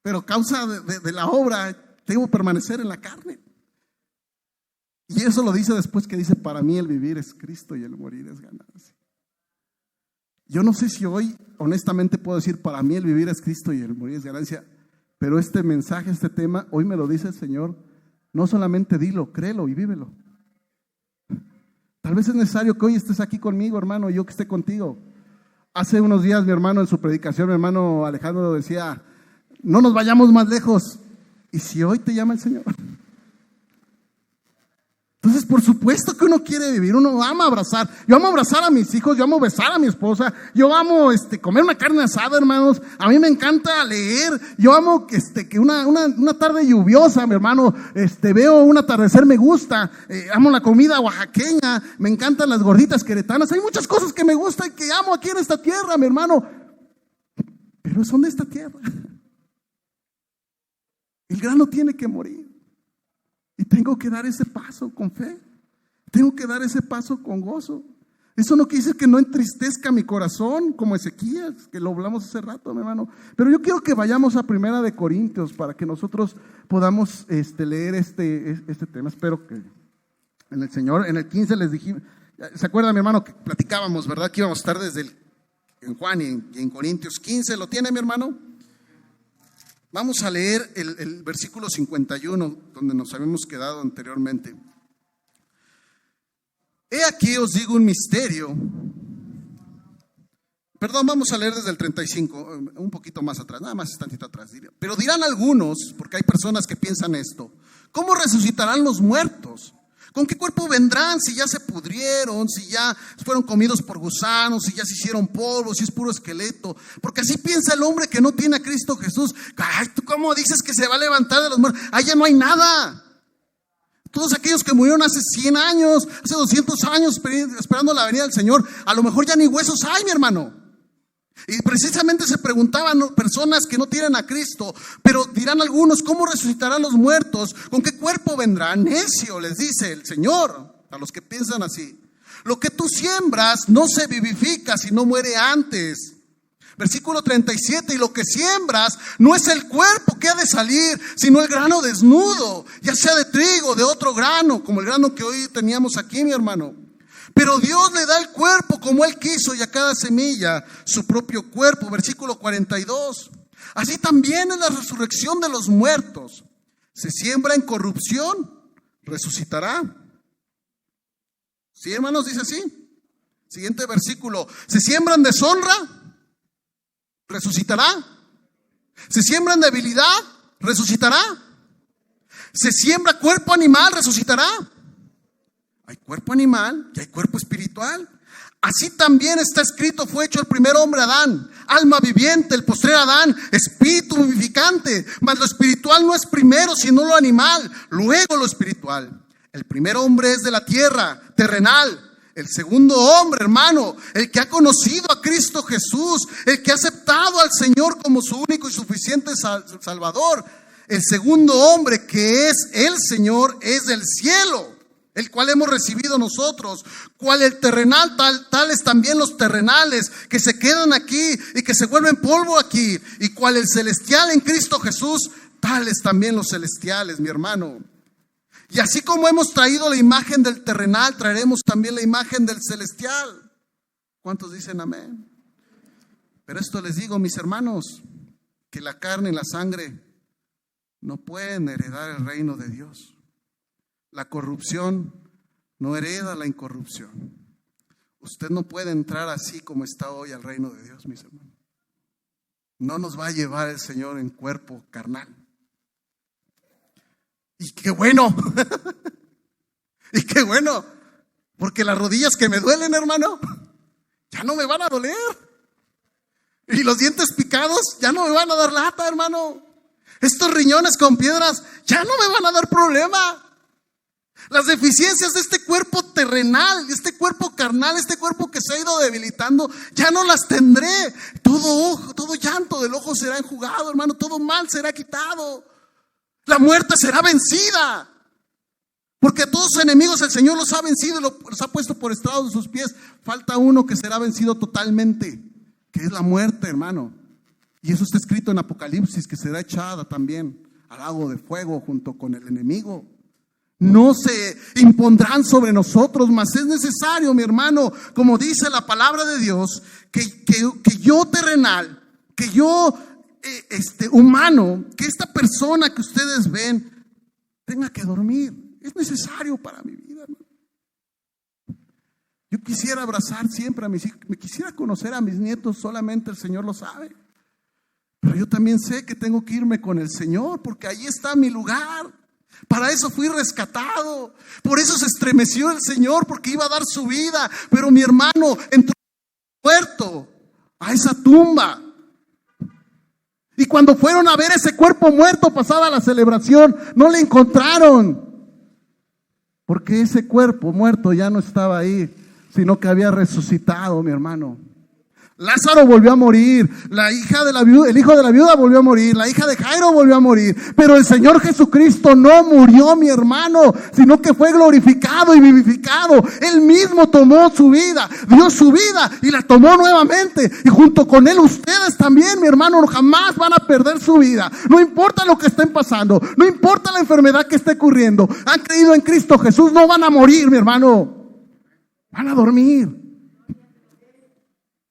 pero a causa de la obra, tengo que permanecer en la carne. Y eso lo dice después que dice, para mí el vivir es Cristo y el morir es ganancia. Yo no sé si hoy, honestamente puedo decir, para mí el vivir es Cristo y el morir es ganancia, pero este mensaje, este tema, hoy me lo dice el Señor, no solamente dilo, créelo y vívelo. Tal vez es necesario que hoy estés aquí conmigo, hermano, y yo que esté contigo. Hace unos días mi hermano en su predicación, mi hermano Alejandro decía, no nos vayamos más lejos. ¿Y si hoy te llama el Señor? Entonces, por supuesto que uno quiere vivir, uno ama abrazar. Yo amo abrazar a mis hijos, yo amo besar a mi esposa, yo amo comer una carne asada, hermanos. A mí me encanta leer, yo amo que una tarde lluviosa, mi hermano, veo un atardecer, me gusta, amo la comida oaxaqueña, me encantan las gorditas queretanas. Hay muchas cosas que me gustan y que amo aquí en esta tierra, mi hermano, pero son de esta tierra. El grano tiene que morir. Y tengo que dar ese paso con fe. Tengo que dar ese paso con gozo. Eso no quiere decir que no entristezca mi corazón como Ezequías, que lo hablamos hace rato, mi hermano. Pero yo quiero que vayamos a 1 de Corintios para que nosotros podamos leer este tema. Espero que en el Señor, en el 15 les dije, ¿se acuerdan, mi hermano, que platicábamos, verdad? Que íbamos a estar en Juan y en Corintios 15. ¿Lo tiene, mi hermano? Vamos a leer el versículo 51, donde nos habíamos quedado anteriormente. He aquí os digo un misterio. Perdón, vamos a leer desde el 35, un poquito más atrás, nada más tantito atrás. Pero dirán algunos, porque hay personas que piensan esto, ¿cómo resucitarán los muertos? ¿Con qué cuerpo vendrán si ya se pudrieron, si ya fueron comidos por gusanos, si ya se hicieron polvo, si es puro esqueleto? Porque así piensa el hombre que no tiene a Cristo Jesús. Ay, ¿tú cómo dices que se va a levantar de los muertos? Allá no hay nada. Todos aquellos que murieron hace 100 años, hace 200 años esperando la venida del Señor, a lo mejor ya ni huesos hay, mi hermano. Y precisamente se preguntaban personas que no tienen a Cristo, pero dirán algunos, ¿cómo resucitarán los muertos? ¿Con qué cuerpo vendrán? Necio, les dice el Señor a los que piensan así. Lo que tú siembras no se vivifica, sino muere antes. Versículo 37, y lo que siembras no es el cuerpo que ha de salir, sino el grano desnudo, ya sea de trigo, de otro grano, como el grano que hoy teníamos aquí, mi hermano. Pero Dios le da el cuerpo como Él quiso y a cada semilla su propio cuerpo. Versículo 42. Así también es la resurrección de los muertos. Se siembra en corrupción, resucitará. ¿Sí, hermanos? Dice así. Siguiente versículo. Se siembra en deshonra, resucitará. Se siembra en debilidad, resucitará. Se siembra cuerpo animal, resucitará. Hay cuerpo animal y hay cuerpo espiritual. Así también está escrito, fue hecho el primer hombre Adán, alma viviente, el postrer Adán, espíritu vivificante. Mas lo espiritual no es primero, sino lo animal, luego lo espiritual. El primer hombre es de la tierra, terrenal. El segundo hombre, hermano, el que ha conocido a Cristo Jesús, el que ha aceptado al Señor como su único y suficiente Salvador. El segundo hombre, que es el Señor, es del cielo. el cual hemos recibido nosotros, cual el terrenal, tales también los terrenales, que se quedan aquí y que se vuelven polvo aquí, y cual el celestial en Cristo Jesús, tales también los celestiales, mi hermano. Y así como hemos traído la imagen del terrenal, traeremos también la imagen del celestial. ¿Cuántos dicen amén? Pero esto les digo, mis hermanos, que la carne y la sangre no pueden heredar el reino de Dios. La corrupción no hereda la incorrupción. Usted no puede entrar así como está hoy al reino de Dios, mis hermanos. No nos va a llevar el Señor en cuerpo carnal. Y qué bueno. Y qué bueno. Porque las rodillas que me duelen, hermano, ya no me van a doler. Y los dientes picados ya no me van a dar lata, hermano. Estos riñones con piedras ya no me van a dar problema. Las deficiencias de este cuerpo terrenal, de este cuerpo carnal, este cuerpo que se ha ido debilitando, ya no las tendré. Todo llanto del ojo será enjugado, hermano. Todo mal será quitado. La muerte será vencida. Porque a todos sus enemigos el Señor los ha vencido y los ha puesto por estrado de sus pies. Falta uno que será vencido totalmente, que es la muerte, hermano. Y eso está escrito en Apocalipsis, que será echada también al lago de fuego junto con el enemigo. No se impondrán sobre nosotros, mas es necesario, mi hermano, como dice la palabra de Dios, que yo terrenal, que yo humano, que esta persona que ustedes ven tenga que dormir. Es necesario para mi vida, hermano. Yo quisiera abrazar siempre a mis hijos, me quisiera conocer a mis nietos, solamente el Señor lo sabe. Pero yo también sé que tengo que irme con el Señor, porque ahí está mi lugar. Para eso fui rescatado. Por eso se estremeció el Señor, porque iba a dar su vida. Pero mi hermano entró muerto a esa tumba. Y cuando fueron a ver ese cuerpo muerto pasada la celebración, no le encontraron. Porque ese cuerpo muerto ya no estaba ahí, sino que había resucitado, mi hermano. Lázaro volvió a morir, el hijo de la viuda volvió a morir, la hija de Jairo volvió a morir, pero el Señor Jesucristo no murió, mi hermano, sino que fue glorificado y vivificado. Él mismo tomó su vida, dio su vida y la tomó nuevamente, y junto con Él ustedes también, mi hermano, jamás van a perder su vida. No importa lo que estén pasando, no importa la enfermedad que esté ocurriendo, han creído en Cristo Jesús, no van a morir, mi hermano, van a dormir.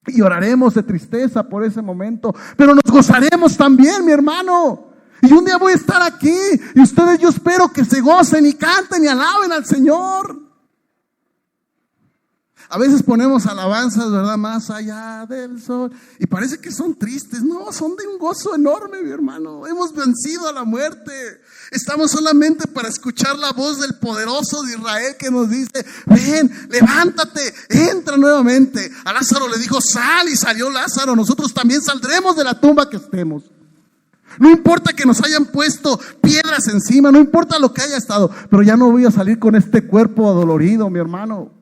Y oraremos de tristeza por ese momento, pero nos gozaremos también, mi hermano. Y un día voy a estar aquí y ustedes, yo espero que se gocen y canten y alaben al Señor. A veces ponemos alabanzas, ¿verdad? Más allá del sol, y parece que son tristes. No, son de un gozo enorme, mi hermano. Hemos vencido a la muerte. Estamos solamente para escuchar la voz del poderoso de Israel que nos dice: ven, levántate, entra nuevamente. A Lázaro le dijo: sal, y salió Lázaro. Nosotros también saldremos de la tumba que estemos. No importa que nos hayan puesto piedras encima, no importa lo que haya estado, pero ya no voy a salir con este cuerpo adolorido, mi hermano.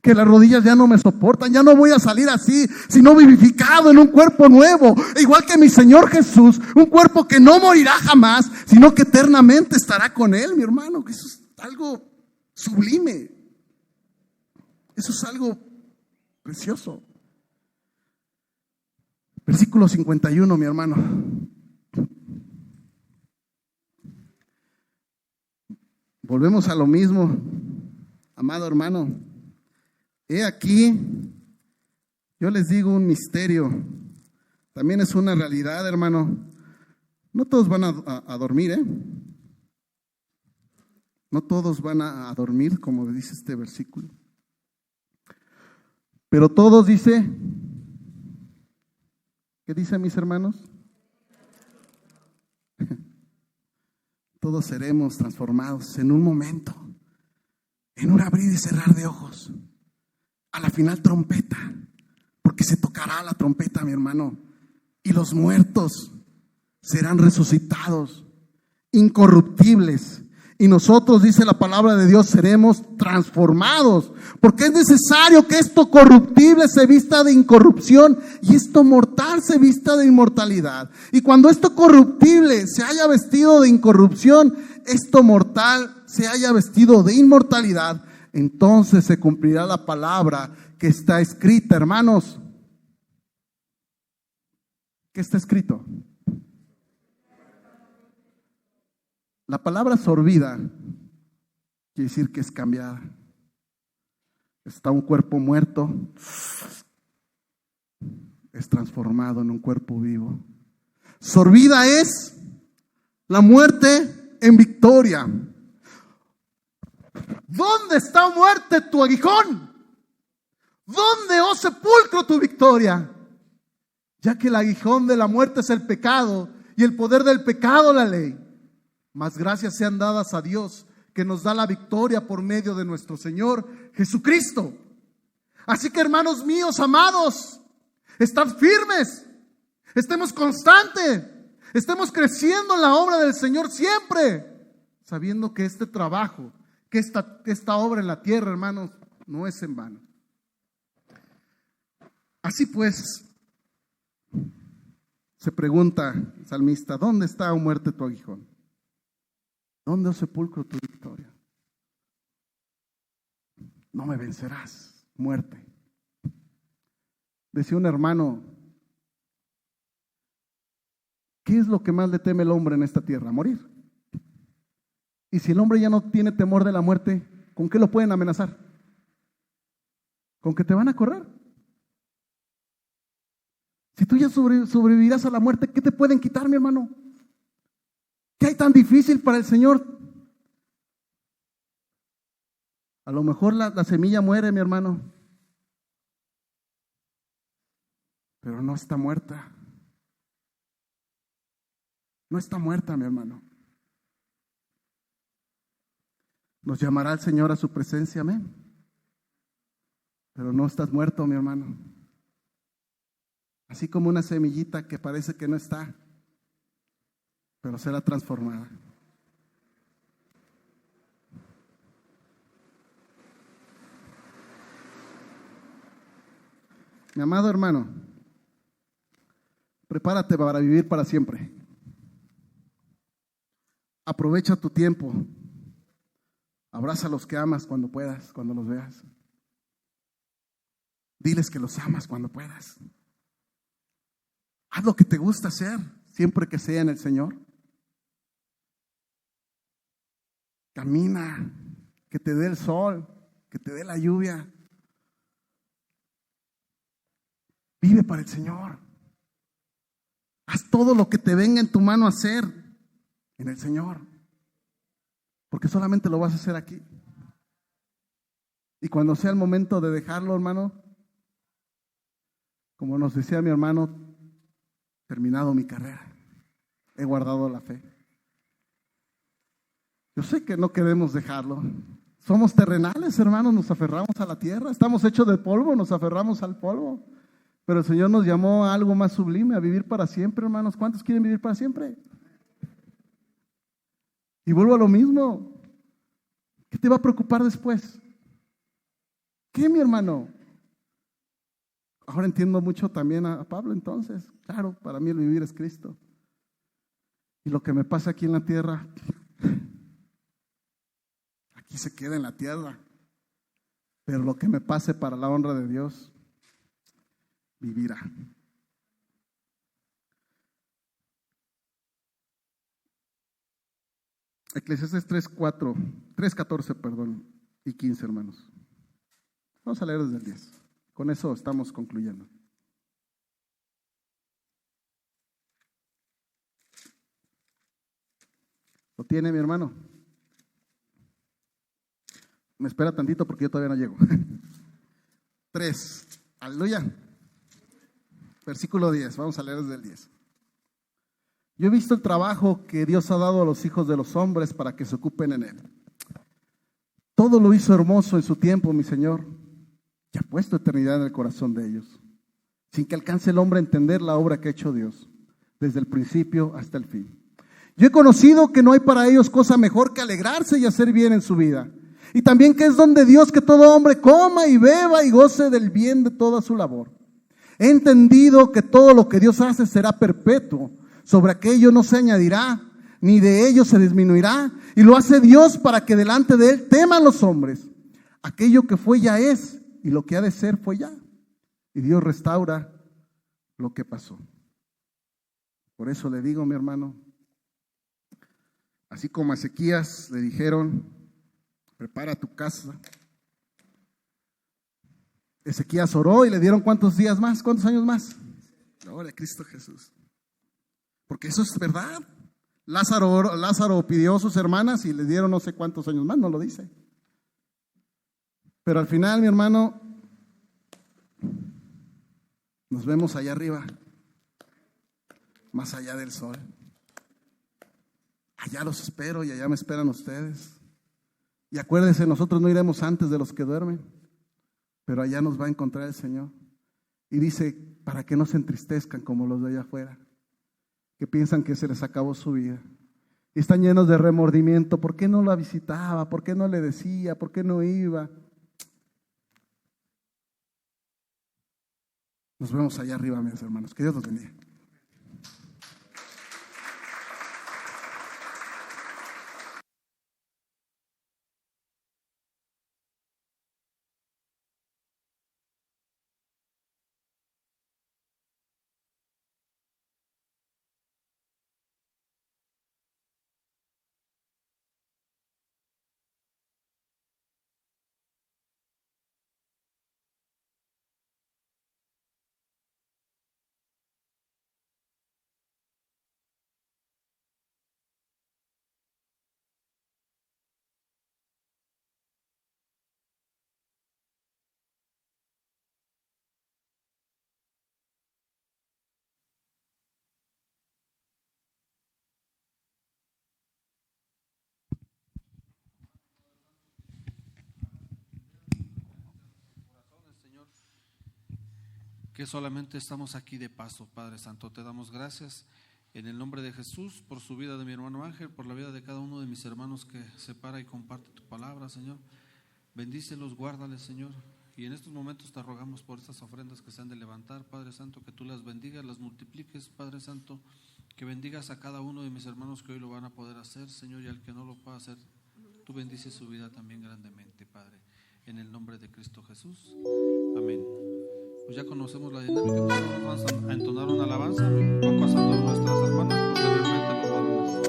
Que las rodillas ya no me soportan, ya no voy a salir así, sino vivificado en un cuerpo nuevo, igual que mi Señor Jesús, un cuerpo que no morirá jamás, sino que eternamente estará con Él, mi hermano. Que eso es algo sublime, eso es algo precioso. Versículo 51, mi hermano. Volvemos a lo mismo, amado hermano. He aquí, yo les digo un misterio, también es una realidad, hermano. No todos van a dormir, no todos van a dormir, como dice este versículo. Pero todos, dice, ¿qué dicen mis hermanos? Todos seremos transformados en un momento, en un abrir y cerrar de ojos. A la final trompeta, porque se tocará la trompeta, mi hermano, y los muertos serán resucitados, incorruptibles, y nosotros, dice la palabra de Dios, seremos transformados, porque es necesario que esto corruptible se vista de incorrupción y esto mortal se vista de inmortalidad. Y cuando esto corruptible se haya vestido de incorrupción, esto mortal se haya vestido de inmortalidad, entonces se cumplirá la palabra que está escrita, hermanos. ¿Qué está escrito? La palabra sorbida quiere decir que es cambiada. Está un cuerpo muerto, es transformado en un cuerpo vivo. Sorbida es la muerte en victoria. ¿Dónde está, muerte, tu aguijón? ¿Dónde, oh sepulcro, tu victoria? Ya que el aguijón de la muerte es el pecado y el poder del pecado la ley. Mas gracias sean dadas a Dios, que nos da la victoria por medio de nuestro Señor Jesucristo. Así que, hermanos míos amados, estad firmes, estemos constantes, estemos creciendo en la obra del Señor siempre, sabiendo que este trabajo, que esta obra en la tierra, hermanos, no es en vano. Así pues, se pregunta el salmista: ¿dónde está, oh muerte, tu aguijón? ¿Dónde, oh sepulcro, tu victoria? No me vencerás, muerte. Decía un hermano: ¿qué es lo que más le teme el hombre en esta tierra? Morir. Y si el hombre ya no tiene temor de la muerte, ¿con qué lo pueden amenazar? ¿Con que te van a correr? Si tú ya sobrevivirás a la muerte, ¿qué te pueden quitar, mi hermano? ¿Qué hay tan difícil para el Señor? A lo mejor la semilla muere, mi hermano, pero no está muerta. No está muerta, mi hermano. Nos llamará el Señor a su presencia, amén. Pero no estás muerto, mi hermano. Así como una semillita que parece que no está, pero será transformada. Mi amado hermano, prepárate para vivir para siempre. Aprovecha tu tiempo. Abraza a los que amas cuando puedas, cuando los veas. Diles que los amas cuando puedas. Haz lo que te gusta hacer, siempre que sea en el Señor. Camina, que te dé el sol, que te dé la lluvia. Vive para el Señor. Haz todo lo que te venga en tu mano hacer en el Señor. Porque solamente lo vas a hacer aquí. Y cuando sea el momento de dejarlo, hermano, como nos decía mi hermano, terminado mi carrera, he guardado la fe. Yo sé que no queremos dejarlo. Somos terrenales, hermanos, nos aferramos a la tierra. Estamos hechos de polvo, nos aferramos al polvo. Pero el Señor nos llamó a algo más sublime, a vivir para siempre, hermanos. ¿Cuántos quieren vivir para siempre? Y vuelvo a lo mismo. ¿Qué te va a preocupar después? ¿Qué, mi hermano? Ahora entiendo mucho también a Pablo entonces. Claro, para mí el vivir es Cristo. Y lo que me pasa aquí en la tierra, aquí se queda en la tierra. Pero lo que me pase para la honra de Dios, vivirá. Eclesiastés 3:14, y 15, hermanos. Vamos a leer desde el 10. Con eso estamos concluyendo. ¿Lo tiene, mi hermano? Me espera tantito porque yo todavía no llego. 3. Aleluya. Versículo 10. Vamos a leer desde el 10. Yo he visto el trabajo que Dios ha dado a los hijos de los hombres para que se ocupen en él. Todo lo hizo hermoso en su tiempo, mi Señor, y ha puesto eternidad en el corazón de ellos, sin que alcance el hombre a entender la obra que ha hecho Dios, desde el principio hasta el fin. Yo he conocido que no hay para ellos cosa mejor que alegrarse y hacer bien en su vida, y también que es don de Dios que todo hombre coma y beba y goce del bien de toda su labor. He entendido que todo lo que Dios hace será perpetuo, sobre aquello no se añadirá, ni de ellos se disminuirá. Y lo hace Dios para que delante de Él teman los hombres. Aquello que fue ya es, y lo que ha de ser fue ya. Y Dios restaura lo que pasó. Por eso le digo, mi hermano, así como a Ezequías le dijeron, prepara tu casa. Ezequías oró y le dieron ¿cuántos días más? ¿Cuántos años más? Gloria a Cristo Jesús. Porque eso es verdad. Lázaro pidió a sus hermanas y le dieron no sé cuántos años más, no lo dice. Pero al final, mi hermano, nos vemos allá arriba, más allá del sol. Allá los espero y allá me esperan ustedes. Y acuérdense, nosotros no iremos antes de los que duermen, pero allá nos va a encontrar el Señor. Y dice, para que no se entristezcan como los de allá afuera, que piensan que se les acabó su vida. Y están llenos de remordimiento. ¿Por qué no la visitaba? ¿Por qué no le decía? ¿Por qué no iba? Nos vemos allá arriba, mis hermanos. Que Dios los bendiga. Que solamente estamos aquí de paso, Padre Santo. Te damos gracias en el nombre de Jesús por su vida de mi hermano Ángel, por la vida de cada uno de mis hermanos que se para y comparte tu palabra, Señor. Bendícelos, guárdales, Señor. Y en estos momentos te rogamos por estas ofrendas que se han de levantar, Padre Santo, que tú las bendigas, las multipliques, Padre Santo, que bendigas a cada uno de mis hermanos que hoy lo van a poder hacer, Señor, y al que no lo pueda hacer, tú bendices su vida también grandemente, Padre, en el nombre de Cristo Jesús. Amén. Pues ya conocemos la dinámica, pues vamos a entonar una alabanza, van pasando nuestras hermanas, posteriormente los varones.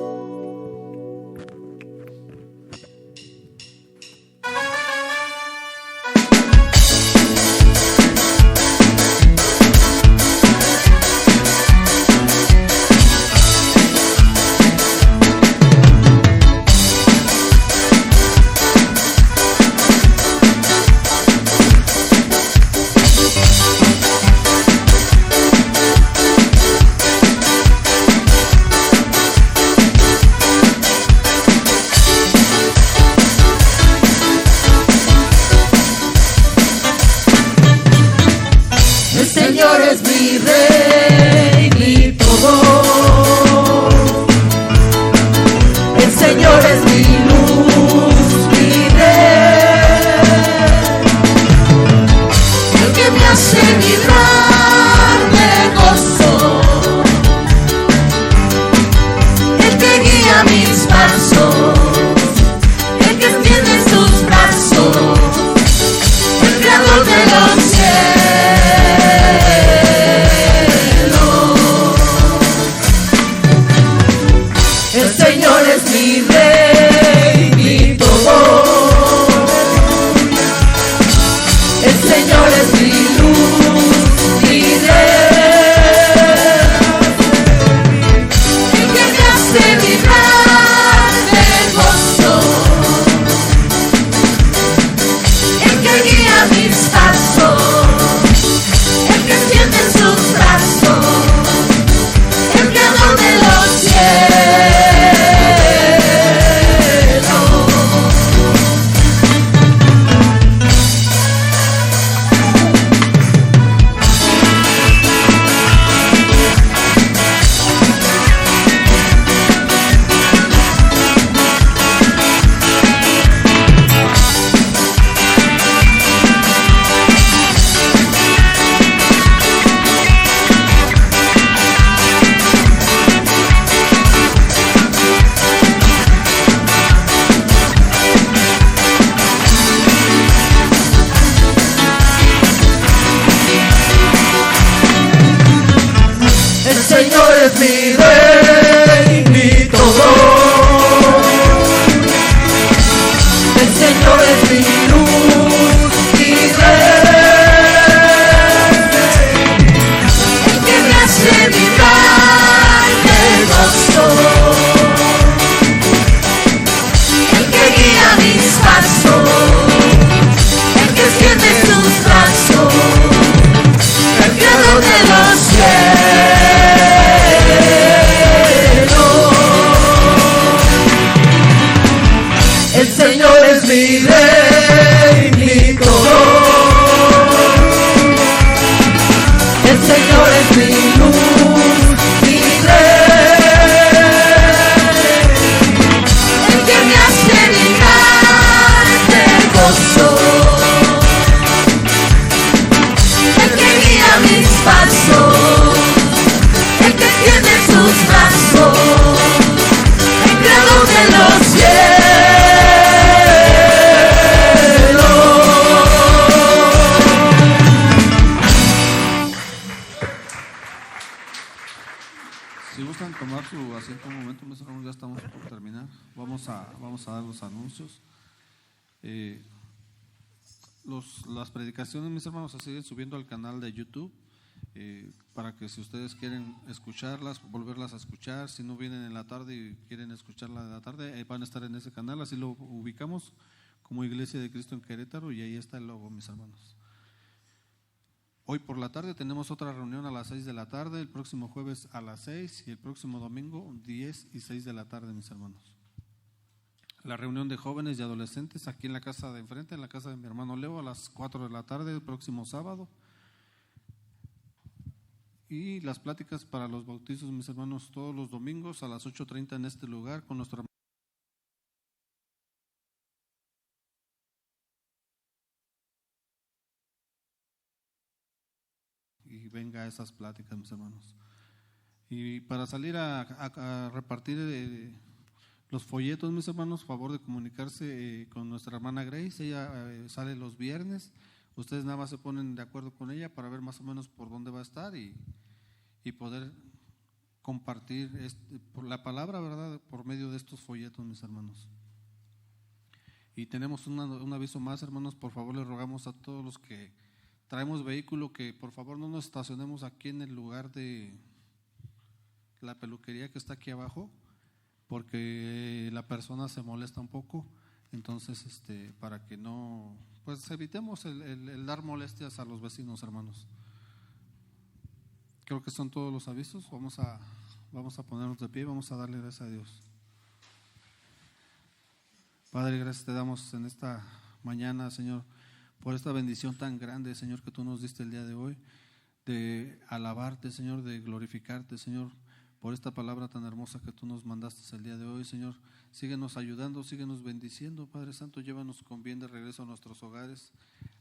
mi rey, mi todo. El Señor es mi luz, mi rey, el que me hace vibrar de gozo, el que guía mis pasos, el que extiende sus brazos, el creador de los cielos. El Señor es mi rey, mi todo. El Señor es mi luz, mi rey, el que me hace vibrar de gozo, el que guía mis pasos, el que tiene sus brazos, el creador de los cielos. Si gustan tomar su asiento un momento, mis hermanos, ya estamos por terminar. Vamos a dar los anuncios. Las predicaciones, mis hermanos, se siguen subiendo al canal de YouTube, para que si ustedes quieren escucharlas, volverlas a escuchar, si no vienen en la tarde y quieren escucharla de la tarde, van a estar en ese canal, así lo ubicamos como Iglesia de Cristo en Querétaro, y ahí está el logo, mis hermanos. Hoy por la tarde tenemos otra reunión a las 6 de la tarde, el próximo jueves a las 6 y el próximo domingo 10 y 6 de la tarde, mis hermanos. La reunión de jóvenes y adolescentes aquí en la casa de enfrente, en la casa de mi hermano Leo, a las 4 de la tarde el próximo sábado. Y las pláticas para los bautizos, mis hermanos, todos los domingos a las 8:30 en este lugar con nuestro hermano. Y venga a esas pláticas, mis hermanos. Y para salir a repartir los folletos, mis hermanos, favor de comunicarse con nuestra hermana Grace. Ella sale los viernes. Ustedes nada más se ponen de acuerdo con ella para ver más o menos por dónde va a estar y poder compartir por la palabra, ¿verdad?, por medio de estos folletos, mis hermanos. Y tenemos un aviso más, hermanos. Por favor, les rogamos a todos los que traemos vehículo que por favor no nos estacionemos aquí en el lugar de la peluquería que está aquí abajo, porque la persona se molesta un poco. Entonces, para que no, pues evitemos el dar molestias a los vecinos, hermanos. Creo que son todos los avisos. Vamos a ponernos de pie y vamos a darle gracias a Dios. Padre, gracias te damos en esta mañana, Señor, por esta bendición tan grande, Señor, que tú nos diste el día de hoy, de alabarte, Señor, de glorificarte, Señor, por esta palabra tan hermosa que tú nos mandaste el día de hoy, Señor. Síguenos ayudando, síguenos bendiciendo, Padre Santo. Llévanos con bien de regreso a nuestros hogares,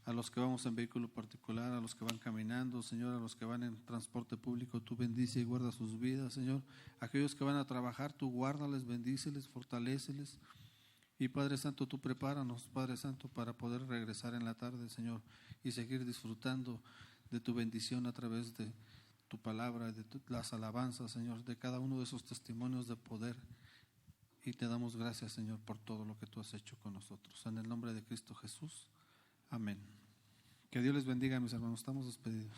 a los que vamos en vehículo particular, a los que van caminando, Señor, a los que van en transporte público. Tú bendice y guarda sus vidas, Señor. Aquellos que van a trabajar, tú guárdales, bendíceles, fortaléceles. Y Padre Santo, tú prepáranos, Padre Santo, para poder regresar en la tarde, Señor, y seguir disfrutando de tu bendición a través de tu palabra, de las alabanzas, Señor, de cada uno de esos testimonios de poder. Y te damos gracias, Señor, por todo lo que tú has hecho con nosotros. En el nombre de Cristo Jesús. Amén. Que Dios les bendiga, mis hermanos. Estamos despedidos.